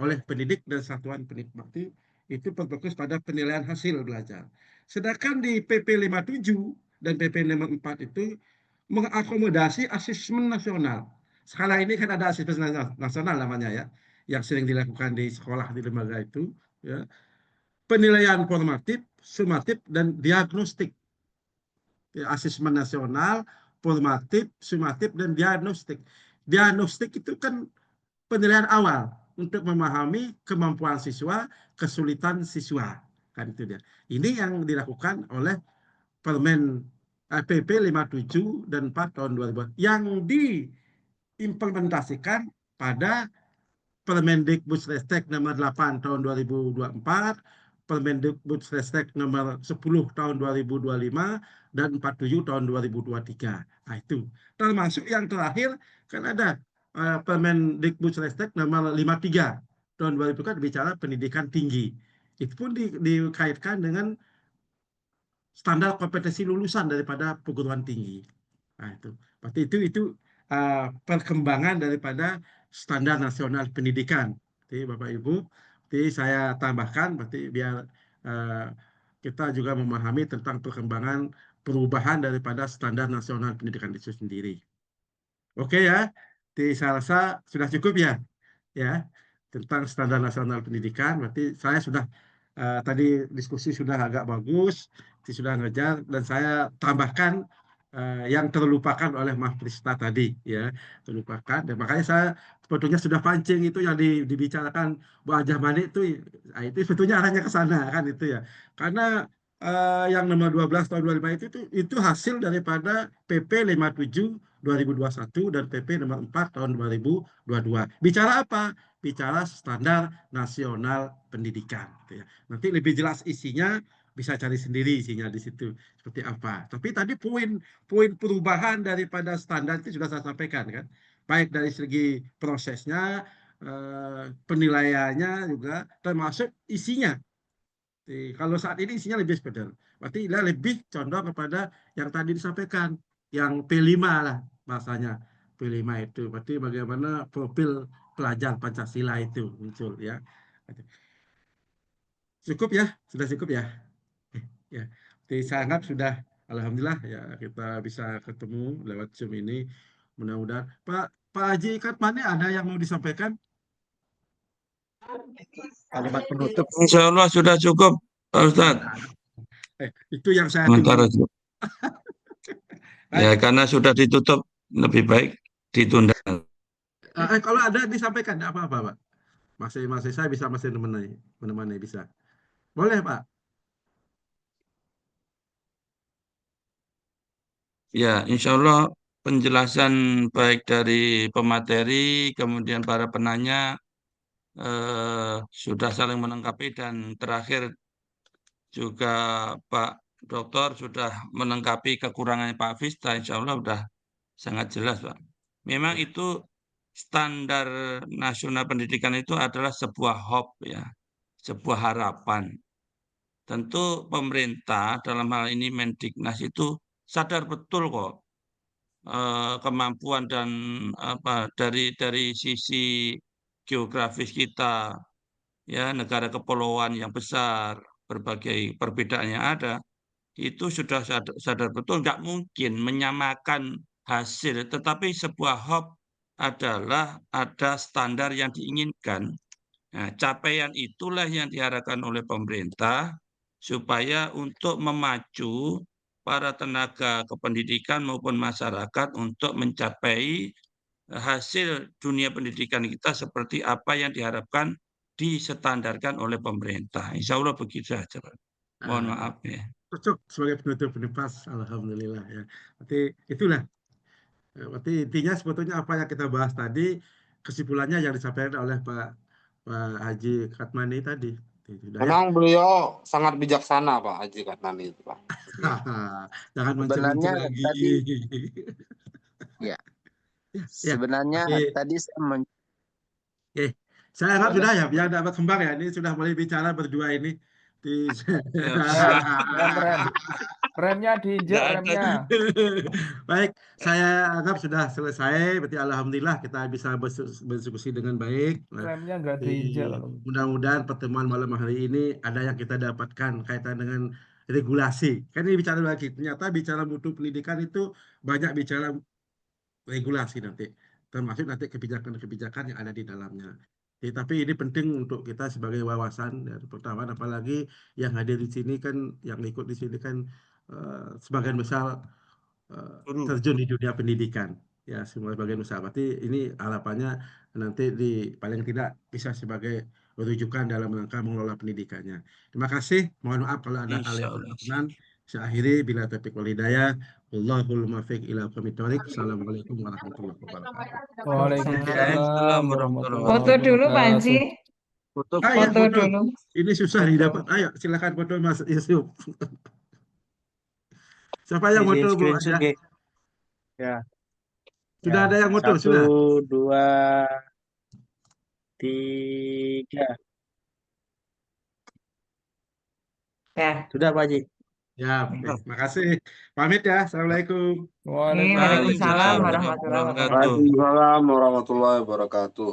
[SPEAKER 7] oleh pendidik dan satuan pendidik bakti itu berfokus pada penilaian hasil belajar. Sedangkan di PP 57 dan PP nomor 4 itu mengakomodasi asesmen nasional. Sekarang ini kan ada asesmen nasional namanya ya, yang sering dilakukan di sekolah di lembaga itu, ya. Penilaian formatif, sumatif, dan diagnostik. Ya, asesmen nasional, formatif, sumatif, dan diagnostik. Diagnostik itu kan penilaian awal untuk memahami kemampuan siswa, kesulitan siswa. Kan itu dia. Ini yang dilakukan oleh Permen PP 57 dan 4 tahun 2000 yang diimplementasikan pada Permendikbudristek nomor 8 tahun 2024, Permendikbudristek nomor 10 tahun 2025, dan 47 tahun 2023. Nah, itu. Termasuk yang terakhir kan ada Permendikbudristek nomor 53 tahun 2000 kan bicara pendidikan tinggi. Itu pun dikaitkan dengan standar kompetensi lulusan daripada perguruan tinggi. Nah, itu. Berarti itu perkembangan daripada standar nasional pendidikan. Jadi Bapak Ibu, jadi saya tambahkan berarti biar kita juga memahami tentang perkembangan perubahan daripada standar nasional pendidikan itu sendiri. Oke ya, jadi saya rasa sudah cukup ya tentang standar nasional pendidikan. Berarti saya sudah tadi diskusi sudah agak bagus, sudah ngejar, dan saya tambahkan yang terlupakan oleh Mas Prista tadi ya, terlupakan. Dan makanya saya sebetulnya sudah pancing itu yang dibicarakan Bu Hajah Mani itu sebetulnya arahnya ke sana kan itu ya. Karena yang nomor 12 tahun 2005 itu hasil daripada PP 57 2021 dan PP nomor 4 tahun 2022. Bicara apa? Bicara standar nasional pendidikan. Gitu ya. Nanti lebih jelas isinya bisa cari sendiri isinya di situ seperti apa. Tapi tadi poin perubahan daripada standar itu sudah saya sampaikan kan. Baik dari segi prosesnya, penilaiannya juga termasuk isinya. Kalau saat ini isinya lebih sekedar. Berarti lebih condong kepada yang tadi disampaikan, yang P5 lah bahasanya. P5 itu berarti bagaimana profil pelajar Pancasila itu muncul ya. Cukup ya, sudah cukup ya. Ya, jadi saya anggap sudah, alhamdulillah ya kita bisa ketemu lewat Zoom ini. Mudah-mudahan Pak Haji Katmani ada yang mau disampaikan?
[SPEAKER 2] Kalimat penutup.
[SPEAKER 1] Insya Allah sudah cukup, Pak Ustadz.
[SPEAKER 7] Itu yang saya
[SPEAKER 1] Sementara
[SPEAKER 7] tunggu.
[SPEAKER 1] ya, karena sudah ditutup, lebih baik ditunda.
[SPEAKER 7] Kalau ada disampaikan, tidak apa-apa Pak. Masih saya bisa menemani bisa. Boleh Pak.
[SPEAKER 1] Ya, insya Allah penjelasan baik dari pemateri, kemudian para penanya sudah saling melengkapi, dan terakhir juga Pak Dokter sudah melengkapi kekurangannya Pak Vista. Insya Allah sudah sangat jelas, Pak. Memang itu standar nasional pendidikan itu adalah sebuah hope ya, sebuah harapan. Tentu pemerintah dalam hal ini Mendiknas itu sadar betul kok kemampuan dan dari sisi geografis kita ya, negara kepulauan yang besar, berbagai perbedaan yang ada, itu sudah sadar betul nggak mungkin menyamakan hasil, tetapi sebuah hope adalah ada standar yang diinginkan. Nah, capaian itulah yang diharapkan oleh pemerintah supaya untuk memacu para tenaga kependidikan maupun masyarakat untuk mencapai hasil dunia pendidikan kita seperti apa yang diharapkan distandarkan oleh pemerintah. Insya Allah begitu saja, Pak. Mohon maaf ya.
[SPEAKER 7] Cocok sebagai penutup pas, alhamdulillah ya. Berarti itulah. Berarti intinya sebetulnya apa yang kita bahas tadi, kesimpulannya yang disampaikan oleh Pak Haji Katmani tadi.
[SPEAKER 4] Memang beliau sangat bijaksana Pak Haji Katmani itu Pak.
[SPEAKER 7] Jangan
[SPEAKER 8] Sebenarnya
[SPEAKER 7] mancing-mancing lagi.
[SPEAKER 8] tadi ya. Sebenarnya tadi
[SPEAKER 7] saya anggap sudah ya, biar dapat kembang ya. Ini sudah mulai bicara berdua ini.
[SPEAKER 5] Remnya diinjek,
[SPEAKER 1] Nggak ada.
[SPEAKER 5] remnya.
[SPEAKER 7] Baik, saya anggap sudah selesai. Berarti alhamdulillah kita bisa berdiskusi dengan baik. Nah,
[SPEAKER 5] Remnya nggak diinjek.
[SPEAKER 7] mudah-mudahan pertemuan malam hari ini ada yang kita dapatkan kaitan dengan regulasi. Kan ini bicara lagi. Ternyata bicara mutu pendidikan itu banyak bicara regulasi nanti, termasuk nanti kebijakan-kebijakan yang ada di dalamnya. Tapi ini penting untuk kita sebagai wawasan dan pertama, apalagi yang hadir di sini kan, yang ikut di sini kan sebagian besar
[SPEAKER 1] Guru.
[SPEAKER 7] terjun di dunia pendidikan. Ya, semua sebagian besar. Berarti ini harapannya nanti paling tidak bisa sebagai rujukan dalam rangka mengelola pendidikannya. Terima kasih. Mohon maaf kalau ada hal
[SPEAKER 1] Insya
[SPEAKER 7] yang
[SPEAKER 1] Allah.
[SPEAKER 7] berkenan. Saya akhiri bila taufiq wal hidayah. Wallahul muwaffiq ila aqwamit thoriq. Assalamualaikum warahmatullahi wabarakatuh.
[SPEAKER 5] Waalaikumsalam warahmatullahi
[SPEAKER 3] Foto dulu Pak Ansi.
[SPEAKER 5] wabarakatuh.
[SPEAKER 1] Foto.
[SPEAKER 7] Ah ya,
[SPEAKER 3] Foto
[SPEAKER 7] foto.
[SPEAKER 3] dulu.
[SPEAKER 7] Ini susah
[SPEAKER 3] Foto.
[SPEAKER 7] didapat. Ayo, silakan foto Mas Yusuf. Siapa yang foto, Bu?
[SPEAKER 2] Screenshot,
[SPEAKER 7] Ada?
[SPEAKER 2] ya.
[SPEAKER 7] Sudah
[SPEAKER 2] Ya.
[SPEAKER 7] ada yang foto?
[SPEAKER 2] 1,
[SPEAKER 7] Sudah?
[SPEAKER 2] 2, 3.
[SPEAKER 3] Ya.
[SPEAKER 2] Sudah Pak Haji.
[SPEAKER 7] Ya, oke. Makasih. Pamit ya. Assalamualaikum.
[SPEAKER 3] Waalaikumsalam warahmatullahi wabarakatuh.
[SPEAKER 4] Waalaikumsalam warahmatullahi wabarakatuh.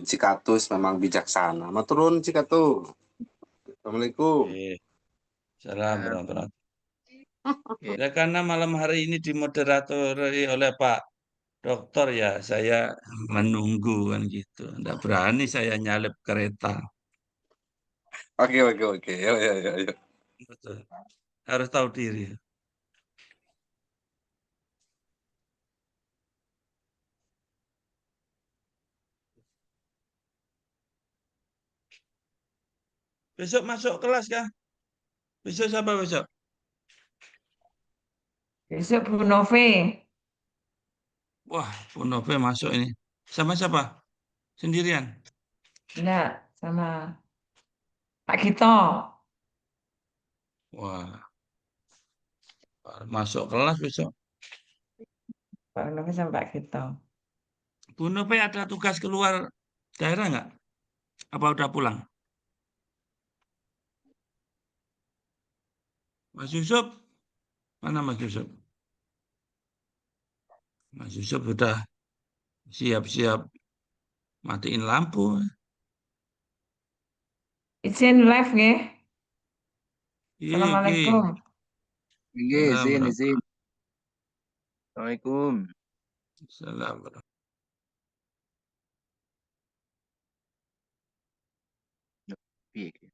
[SPEAKER 4] Cikatus memang bijaksana. Maturun Cikatus. Assalamualaikum.
[SPEAKER 1] Salam warahmatullahi wabarakatuh. Ya, karena malam hari ini dimoderatori oleh Pak Dokter ya, saya menunggu kan gitu. Nggak berani saya nyalip kereta.
[SPEAKER 4] Oke. Yuk.
[SPEAKER 1] Betul. Harus tahu diri. Besok masuk kelas kah? Besok siapa besok?
[SPEAKER 3] Besok Bu Nove.
[SPEAKER 1] Wah, Bu Nove masuk ini. Sama siapa? Sendirian?
[SPEAKER 3] Enggak, sama Pak Gito.
[SPEAKER 1] Wah, masuk kelas besok.
[SPEAKER 3] Pak Nove sama Pak Gito.
[SPEAKER 1] Bu Nove ada tugas keluar daerah nggak? Apa udah pulang? Mas Yusuf? Mana Mas Yusuf? Mas Yusuf sudah siap-siap matiin lampu.
[SPEAKER 3] Izin live nggih.
[SPEAKER 1] Iya,
[SPEAKER 3] Assalamualaikum.
[SPEAKER 8] Izin. Assalamualaikum.
[SPEAKER 1] Salam.
[SPEAKER 8] Piye iki?